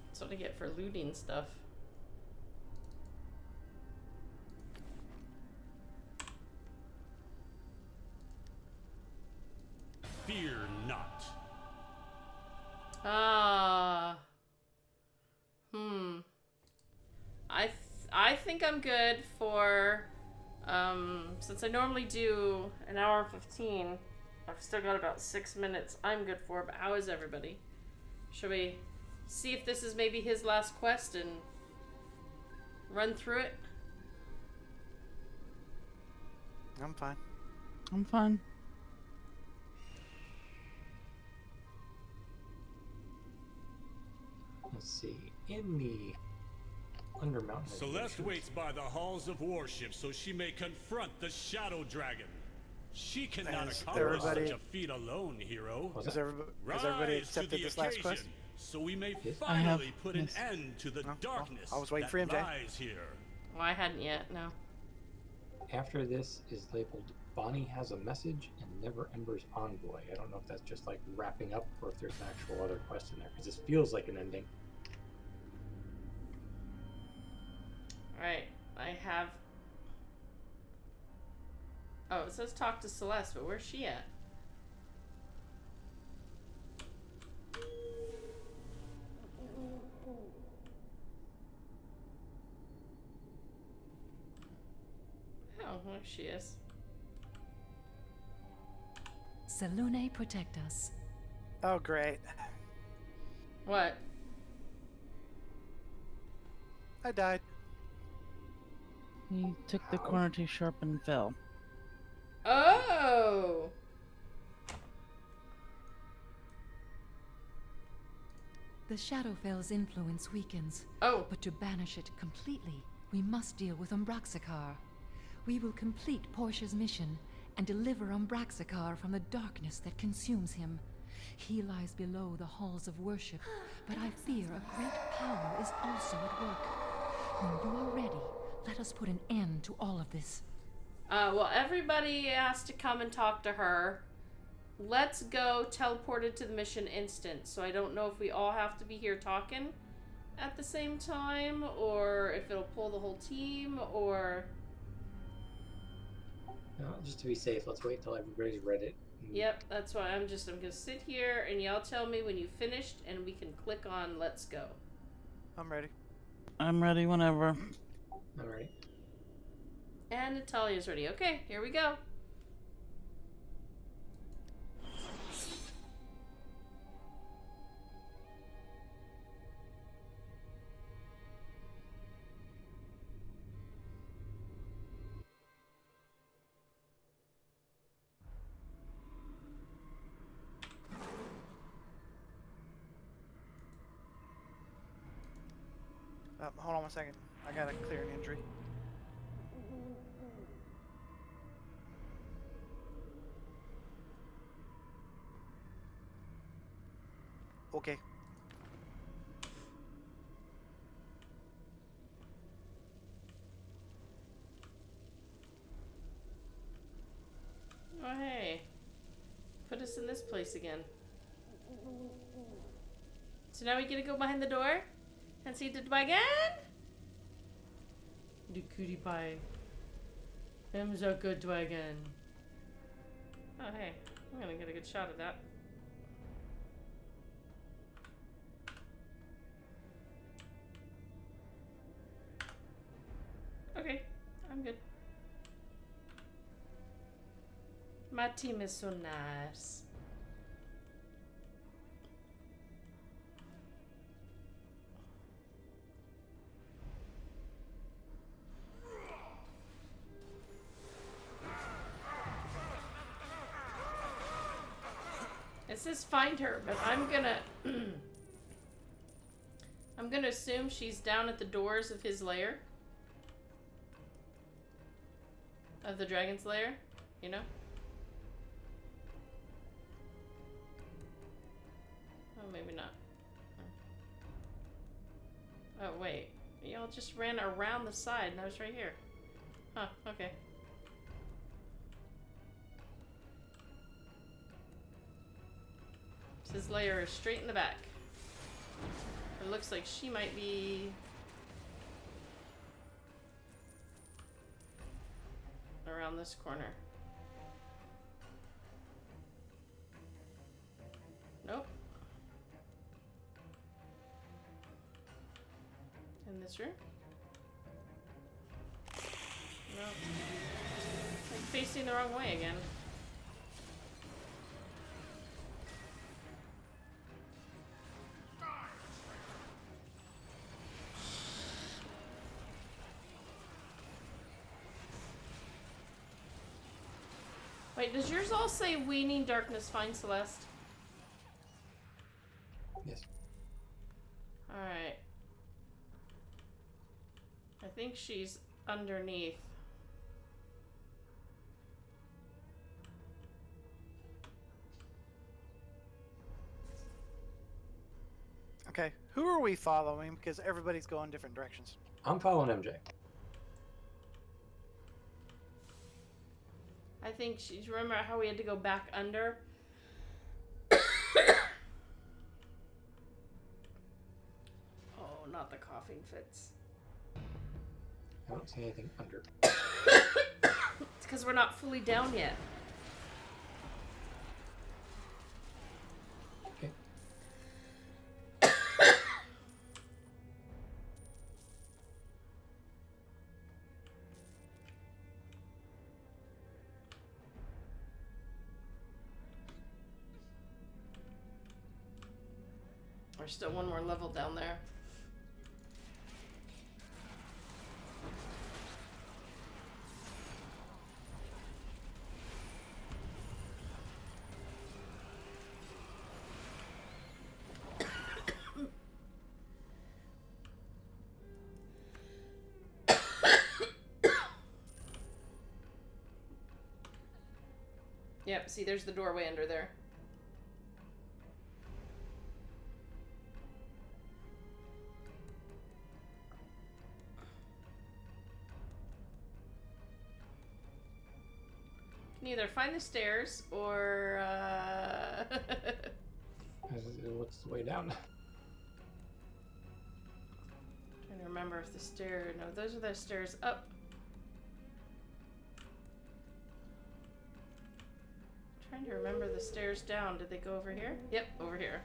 A: That's what I get for looting stuff.
B: Fear not.
A: Ah. I think I'm good for, since I normally do an hour and 15, I've still got about 6 minutes I'm good for, but how is everybody? Should we see if this is maybe his last quest and run through it?
G: I'm fine.
E: I'm fine.
D: let's see. In the Undermountain.
B: Celeste waits by the halls of worship so she may confront the Shadow Dragon. She cannot
G: Has
B: accomplish
G: everybody-
B: such a feat alone, hero.
G: Has everybody
B: Rise
G: accepted
B: to the
G: this last quest?
B: occasion, so we may
D: Yes.
E: I have,
B: finally put an
E: yes.
B: end to the
G: No,
B: darkness
G: I was waiting
B: that
G: for him, Jay.
B: lies here.
A: Well, I hadn't yet, no.
D: After this is labeled Bonnie has a message and Never Ember's envoy. I don't know if that's just like wrapping up or if there's an actual other quest in there because this feels like an ending.
A: Alright, I have... Oh, it says talk to Celeste, but where's she at? Oh, there she is.
C: Salune, protect us.
G: Oh, great.
A: What?
G: I died.
E: He took the corner too sharp and fell.
A: Oh!
C: The Shadowfell's influence weakens.
A: Oh!
C: But to banish it completely, we must deal with Umbraxakar. We will complete Portia's mission and deliver Umbraxakar from the darkness that consumes him. He lies below the halls of worship, but I fear a great power is also at work. When you are ready, let us put an end to all of this.
A: Well, everybody has to come and talk to her. Let's go teleported to the mission instant. So I don't know if we all have to be here talking at the same time, or if it'll pull the whole team, or...
D: No, just to be safe, let's wait till everybody's read it.
A: Yep, that's why I'm gonna sit here and y'all tell me when you finished and we can click on let's go.
G: I'm ready.
E: I'm ready whenever.
D: Alright.
A: And Natalia's ready. Okay, here we go.
G: Hold on one second. I gotta clear an injury. Okay.
A: Oh, hey. Put us in this place again. So now we get to go behind the door and see the dragon? The cutie pie. Him's a good dragon. Oh, hey. I'm gonna get a good shot of that. Okay. I'm good. My team is so nice. It says find her, but I'm gonna I'm gonna assume she's down at the doors of his lair. Of the dragon's lair, you know? Oh, maybe not. Oh, wait. Y'all just ran around the side and I was right here. Huh, okay. His lair is straight in the back. It looks like she might be around this corner. Nope. In this room? Nope. I'm facing the wrong way again. Wait, does yours all say Weaning Darkness Find Celeste?
D: Yes.
A: Alright. I think she's underneath.
G: Okay, who are we following? Because everybody's going different directions.
D: I'm following MJ.
A: I think she's... Remember how we had to go back under? Oh, not the coughing fits.
D: I don't see anything under.
A: It's because we're not fully down yet.
D: Okay.
A: There's still one more level down there. Yep, see, there's the doorway under there. Can either find the stairs or
D: What's the way down?
A: trying to remember if the stair... No, those are the stairs up. Trying to remember the stairs down. Did they go over here? Yep, over here.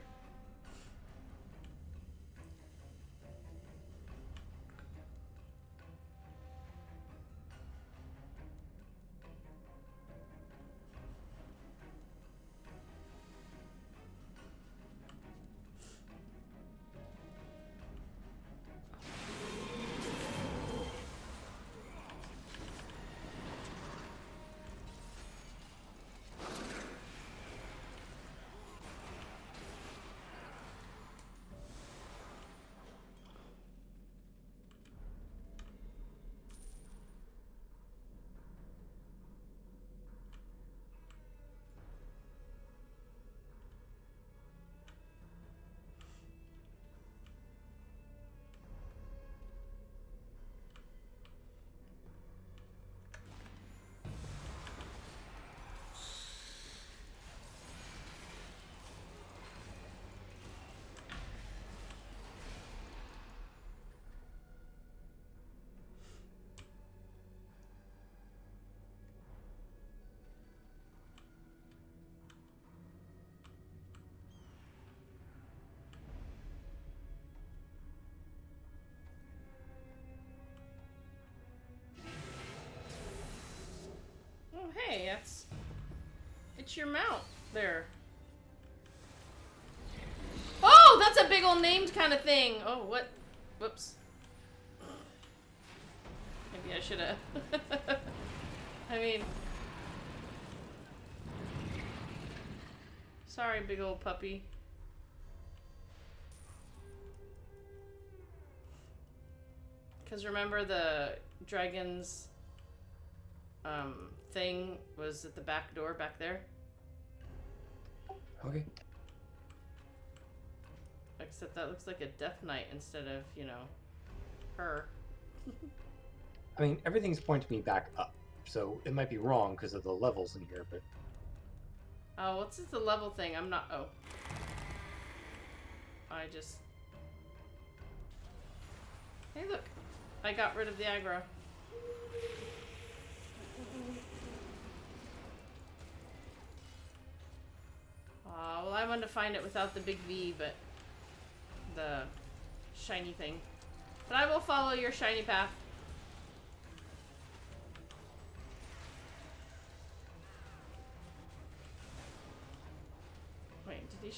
A: hey, it's your mount there. Oh, that's a big old named kind of thing. Oh, what? Whoops. Maybe I should have. I mean, sorry, big old puppy. Because remember the dragon's thing was at the back door back there?
D: Okay.
A: Except that looks like a death knight instead of, you know, her.
D: I mean, everything's pointing me back up, so it might be wrong because of the levels in here, but...
A: Oh, what's this, the level thing? I'm not... Oh. I just... Hey, look. I got rid of the aggro. Well, I wanted to find it without the big V, but... the shiny thing. But I will follow your shiny path. Wait, did he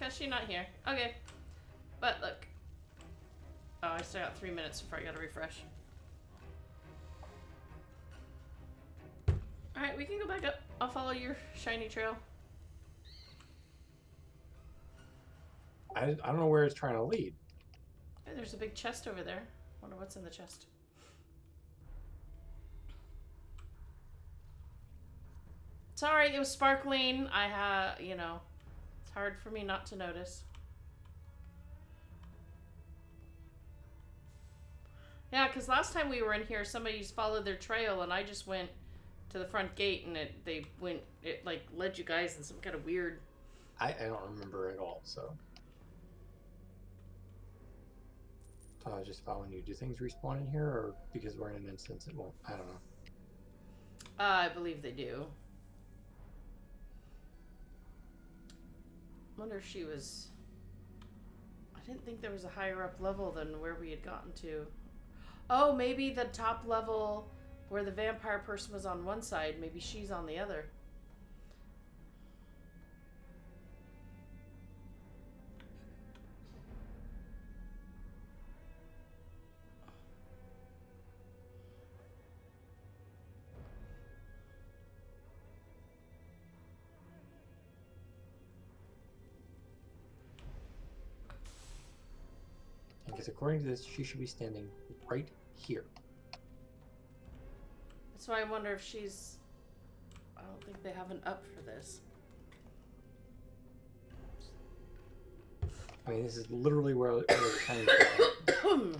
A: Cause she's not here. Okay. But look. Oh, I still got 3 minutes before I gotta refresh. Alright, we can go back up. I'll follow your shiny trail.
D: I don't know where it's trying to lead.
A: Hey, there's a big chest over there. Wonder what's in the chest. Sorry, it was sparkling. I had, you know, it's hard for me not to notice. Yeah, because last time we were in here, somebody just followed their trail, and I just went to the front gate, and it like led you guys in some kind of weird.
D: I don't remember at all, so. Just following you. Do things respawn in here, or because we're in an instance it won't? I don't know.
A: I believe they do. Wonder if she was... I didn't think there was a higher up level than where we had gotten to. Oh, maybe the top level where the vampire person was on one side, maybe she's on the other.
D: Because according to this, she should be standing right here.
A: That's why I wonder if she's... I don't think they have an up for this.
D: I mean, this is literally where we're trying to...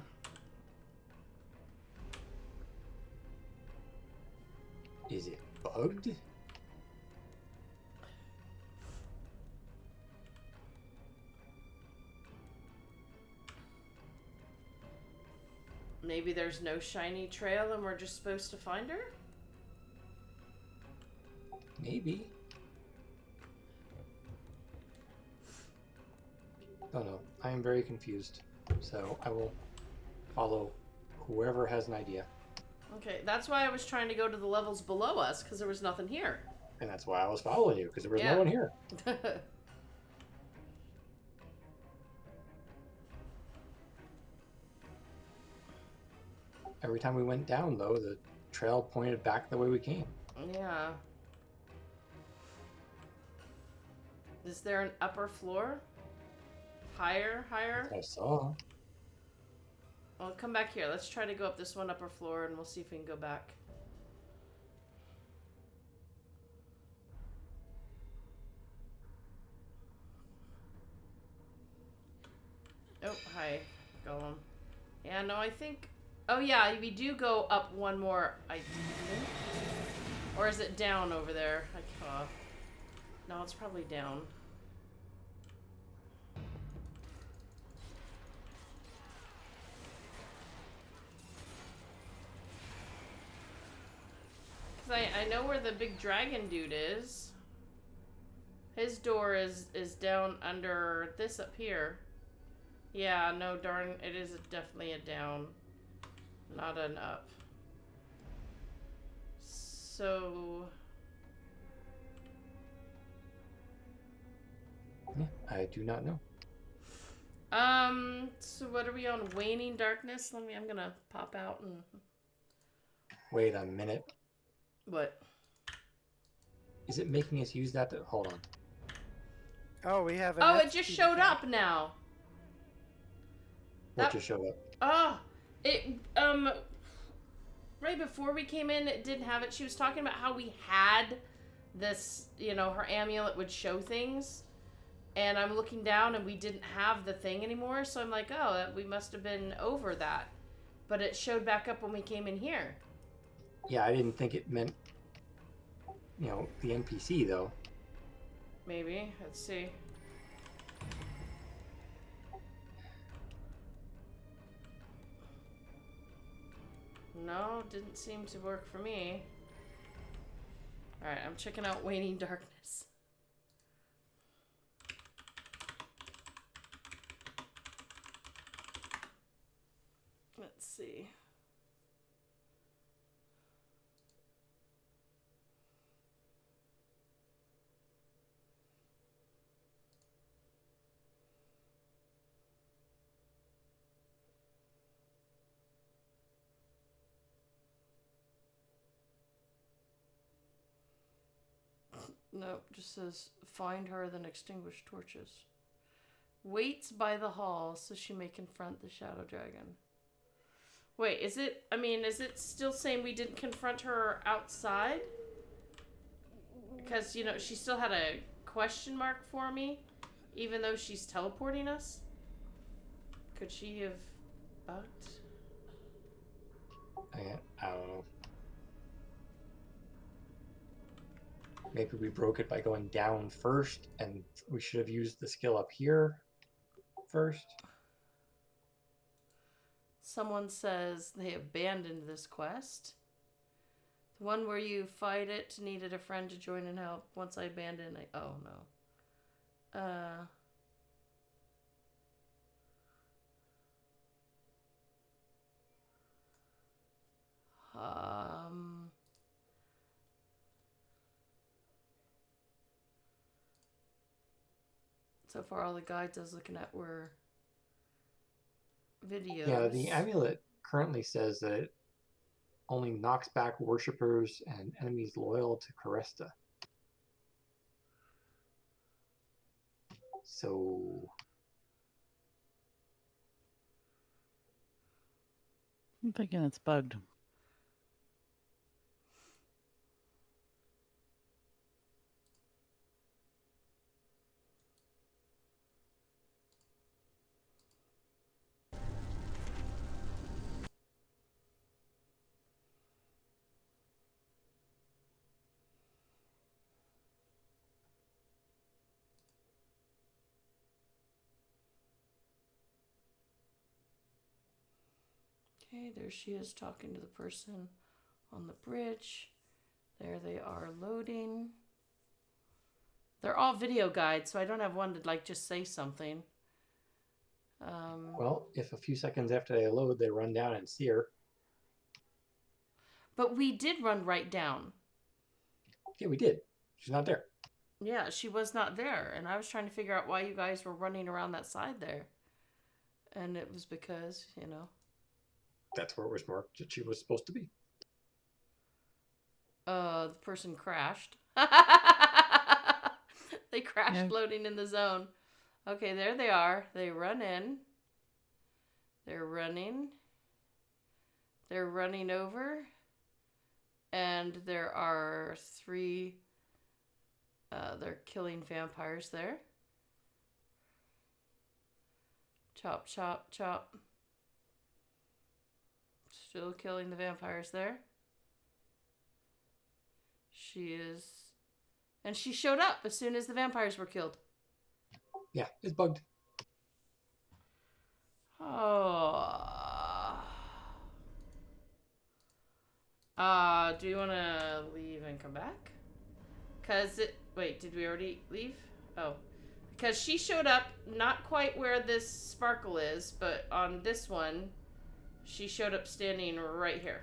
D: Is it bugged?
A: Maybe there's no shiny trail and we're just supposed to find her?
D: Maybe. Don't know. I am very confused. So I will follow whoever has an idea.
A: Okay, that's why I was trying to go to the levels below us, because there was nothing here.
D: And that's why I was following you, because there was no one here. Every time we went down, though, the trail pointed back the way we came.
A: Yeah. Is there an upper floor? Higher?
D: I saw.
A: Well, come back here. Let's try to go up this one upper floor and we'll see if we can go back. Oh, hi, Golem. Yeah, no, I think... Oh, yeah, we do go up one more, I think. Or is it down over there? No, it's probably down. I know where the big dragon dude is. His door is down under this up here. Yeah, no, darn, it is definitely a down, not an up. So...
D: Yeah, I do not know.
A: So what are we on? Waning Darkness? I'm gonna pop out and...
D: Wait a minute.
A: What?
D: Is it making us use that to... Hold on.
G: Oh, we have an
A: Oh, it
G: FTP
A: just showed
G: account.
A: up now.
D: What just showed up?
A: Oh, it, right before we came in, it didn't have it. She was talking about how we had this, you know, her amulet would show things. And I'm looking down and we didn't have the thing anymore. So I'm like, oh, we must have been over that. But it showed back up when we came in here.
D: Yeah, I didn't think it meant, you know, the NPC, though.
A: Maybe. Let's see. No, didn't seem to work for me. Alright, I'm checking out Waning Darkness. Let's see. Nope, just says find her, then extinguish torches. Waits by the hall so she may confront the Shadow Dragon. Wait, is it still saying we didn't confront her outside? Because, you know, she still had a question mark for me, even though she's teleporting us? Could she have bugged?
D: I don't know. Maybe we broke it by going down first, and we should have used the skill up here first.
A: Someone says they abandoned this quest. The one where you fight it, needed a friend to join and help. Once I abandoned, oh no. So far, all the guides I was looking at were videos.
D: Yeah, the amulet currently says that it only knocks back worshippers and enemies loyal to Cresta. So...
E: I'm thinking it's bugged.
A: Okay, there she is talking to the person on the bridge. There they are loading. They're all video guides, so I don't have one to like just say something.
D: Well, if a few seconds after they load, they run down and see her.
A: But we did run right down.
D: Yeah, we did. She's not there.
A: Yeah, she was not there. And I was trying to figure out why you guys were running around that side there. And it was because, you know.
D: That's where it was marked that she was supposed to be.
A: The person crashed. They crashed loading in the zone. Okay, there they are. They run in. They're running. They're running over. And there are 3... they're killing vampires there. Chop, chop, chop. Still killing the vampires there. She is... And she showed up as soon as the vampires were killed.
D: Yeah, it's bugged.
A: Oh. Do you want to leave and come back? Because it... Wait, did we already leave? Oh. Because she showed up not quite where this sparkle is, but on this one, she showed up standing right here.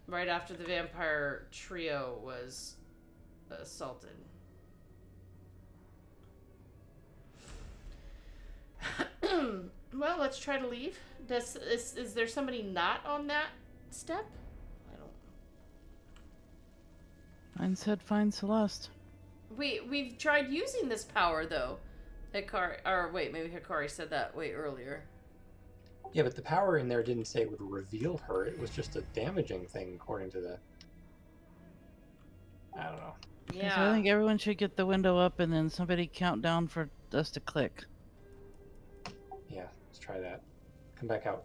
A: Right after the vampire trio was assaulted. Well, let's try to leave. Is there somebody not on that step? I don't.
E: Mine said find Celeste.
A: We've tried using this power though. Hikari, or wait, maybe Hikari said that way earlier.
D: Yeah, but the power in there didn't say it would reveal her. It was just a damaging thing, according to the... I don't know.
A: Yeah.
E: So I think everyone should get the window up and then somebody count down for us to click.
D: Yeah, let's try that. Come back out.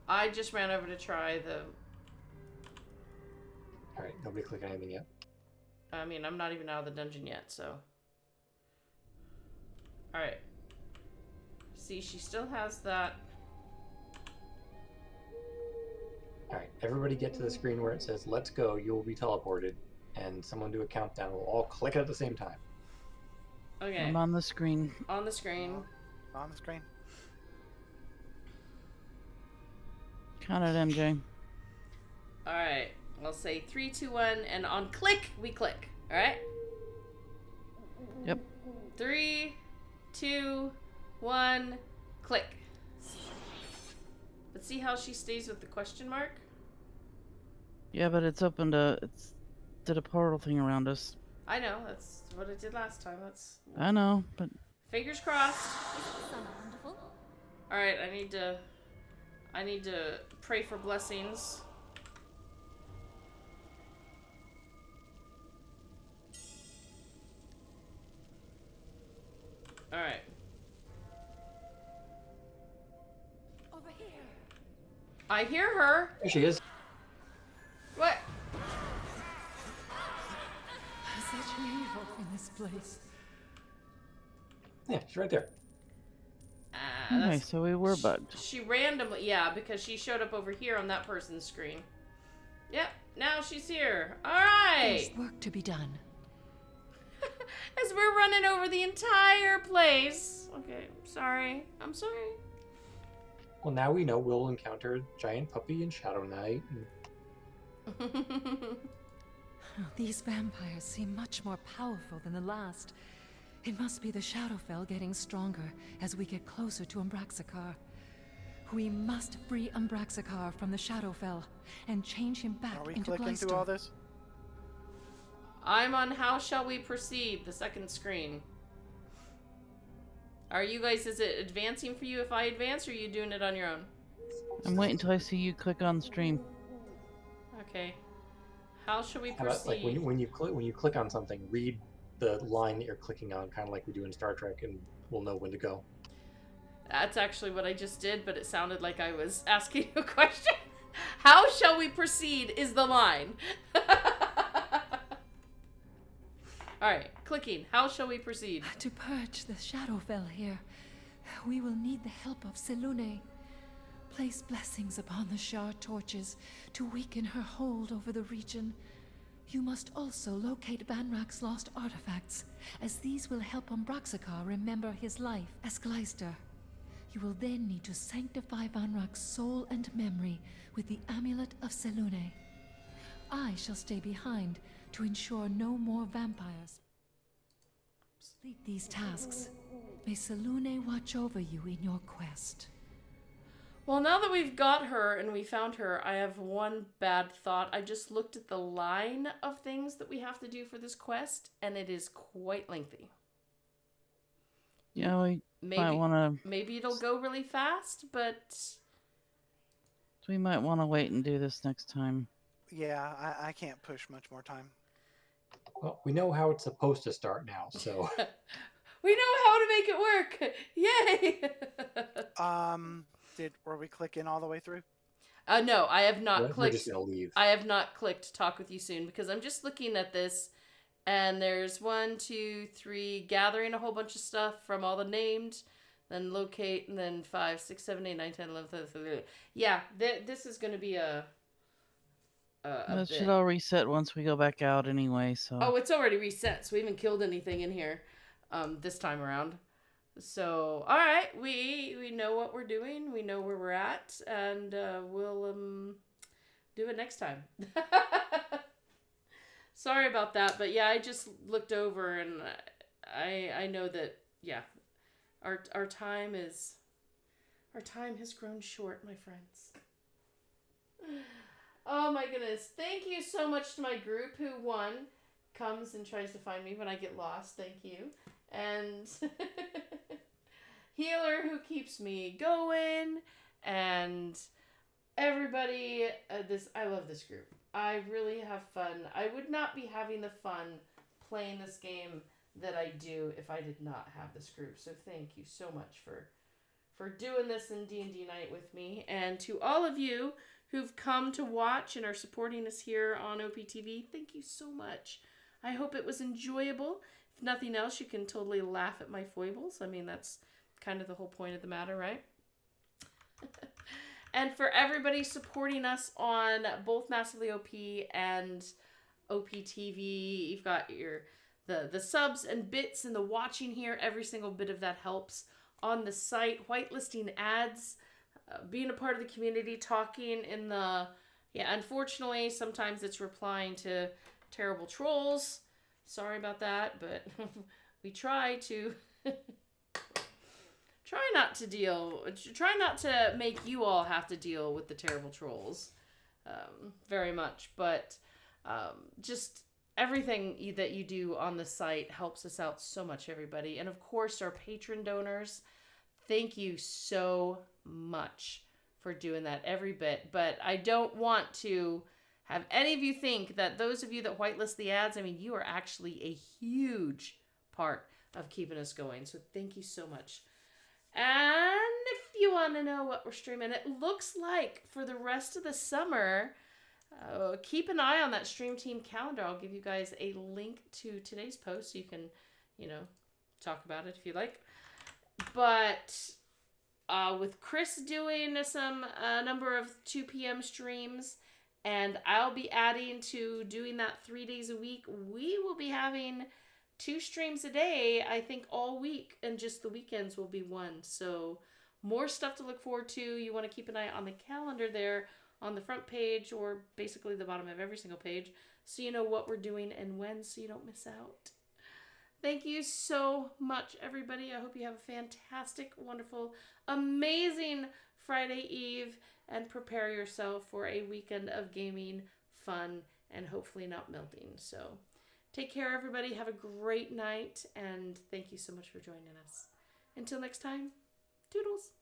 A: I just ran over to try the...
D: Alright, nobody click anything yet.
A: I mean, I'm not even out of the dungeon yet, so... Alright. See, she still has that...
D: Alright, everybody get to the screen where it says, let's go, you will be teleported. And someone do a countdown. We'll all click at the same time.
A: Okay.
E: I'm on the screen.
A: On the screen.
G: On the screen.
E: Count it, MJ.
A: Alright. I'll say 3, 2, 1, and on click, we click. Alright?
E: Yep.
A: 3, 2, 1, click. But see how she stays with the question mark?
E: Yeah, but it's opened it's did a portal thing around us.
A: I know, that's what it did last time. That's...
E: I know, but...
A: Fingers crossed. Alright, I need to pray for blessings. Alright.
C: Over here.
A: I hear her.
D: There she is.
A: What?
C: Such evil in this place.
D: Yeah, she's right there.
E: Okay, so we were bugged.
A: She randomly, yeah, because she showed up over here on that person's screen. Yep, now she's here. Alright!
C: There's work to be done.
A: As we're running over the entire place. Okay, I'm sorry.
D: Well, now we know we'll encounter Giant Puppy and Shadow Knight.
C: These vampires seem much more powerful than the last. It must be the Shadowfell getting stronger as we get closer to Umbraxikar. We must free Umbraxikar from the Shadowfell and change him back
G: Are we
C: into
G: clicking
C: Gleister.
G: through all this?
A: I'm on How Shall We Proceed, the second screen. Are you guys, is it advancing for you if I advance, or are you doing it on your own?
E: I'm waiting until I see you click on stream.
A: Okay. How shall we
D: How about,
A: proceed?
D: like when you click on something, read the line that you're clicking on, kind of like we do in Star Trek, and we'll know when to go.
A: That's actually what I just did, but it sounded like I was asking you a question. How shall we proceed is the line. Alright, clicking. How shall we proceed?
C: To purge the Shadowfell here, we will need the help of Selune. Place blessings upon the Shard torches to weaken her hold over the region. You must also locate Banrak's lost artifacts, as these will help Umbraxikar remember his life as Gleister. You will then need to sanctify Banrak's soul and memory with the Amulet of Selune. I shall stay behind to ensure no more vampires. Complete these tasks. May Selune watch over you in your quest.
A: Well, now that we've got her and we found her, I have one bad thought. I just looked at the line of things that we have to do for this quest, and it is quite lengthy.
E: Yeah, we might want to...
A: Maybe it'll go really fast, but...
E: We might want to wait and do this next time.
G: Yeah, I can't push much more time.
D: Well, we know how it's supposed to start now, so...
A: We know how to make it work! Yay!
G: Were we clicking all the way through?
A: No, I have not clicked.
D: We're just gonna leave.
A: I have not clicked talk with you soon, because I'm just looking at this, and there's 1, 2, 3, gathering a whole bunch of stuff from all the named, then locate, and then 5, 6, 7, 8, 9, 10, 11, 12. Yeah, this is going to be a
E: It should all reset once we go back out anyway, so...
A: Oh, it's already reset, so we haven't killed anything in here this time around. So, all right, we know what we're doing. We know where we're at, and we'll do it next time. Sorry about that, but yeah, I just looked over and I know that, yeah, our time has grown short, my friends. Oh my goodness. Thank you so much to my group who comes and tries to find me when I get lost. Thank you. And Healer who keeps me going, and everybody. I love this group. I really have fun. I would not be having the fun playing this game that I do if I did not have this group. So thank you so much for doing this in D&D night with me, and to all of you who've come to watch and are supporting us here on OPTV. Thank you so much. I hope it was enjoyable. If nothing else, you can totally laugh at my foibles. I mean, that's kind of the whole point of the matter, right? And for everybody supporting us on both Massively OP and OPTV, you've got the subs and bits and the watching here. Every single bit of that helps on the site. Whitelisting ads, being a part of the community, talking in the... Yeah, unfortunately, sometimes it's replying to terrible trolls. Sorry about that, but we try to... Try not to make you all have to deal with the terrible trolls very much, but just everything that you do on the site helps us out so much, everybody. And of course, our patron donors, thank you so much for doing that every bit. But I don't want to have any of you think that those of you that whitelist the ads, I mean, you are actually a huge part of keeping us going. So thank you so much. And if you want to know what we're streaming, it looks like for the rest of the summer, keep an eye on that Stream Team calendar. I'll give you guys a link to today's post so you can, talk about it if you like. But with Chris doing a number of 2 p.m. streams, and I'll be adding to doing that 3 days a week, we will be having 2 streams a day, I think, all week, and just the weekends will be 1. So more stuff to look forward to. You want to keep an eye on the calendar there on the front page, or basically the bottom of every single page, so you know what we're doing and when, so you don't miss out. Thank you so much, everybody. I hope you have a fantastic, wonderful, amazing Friday Eve, and prepare yourself for a weekend of gaming, fun, and hopefully not melting. So take care, everybody. Have a great night, and thank you so much for joining us. Until next time, toodles.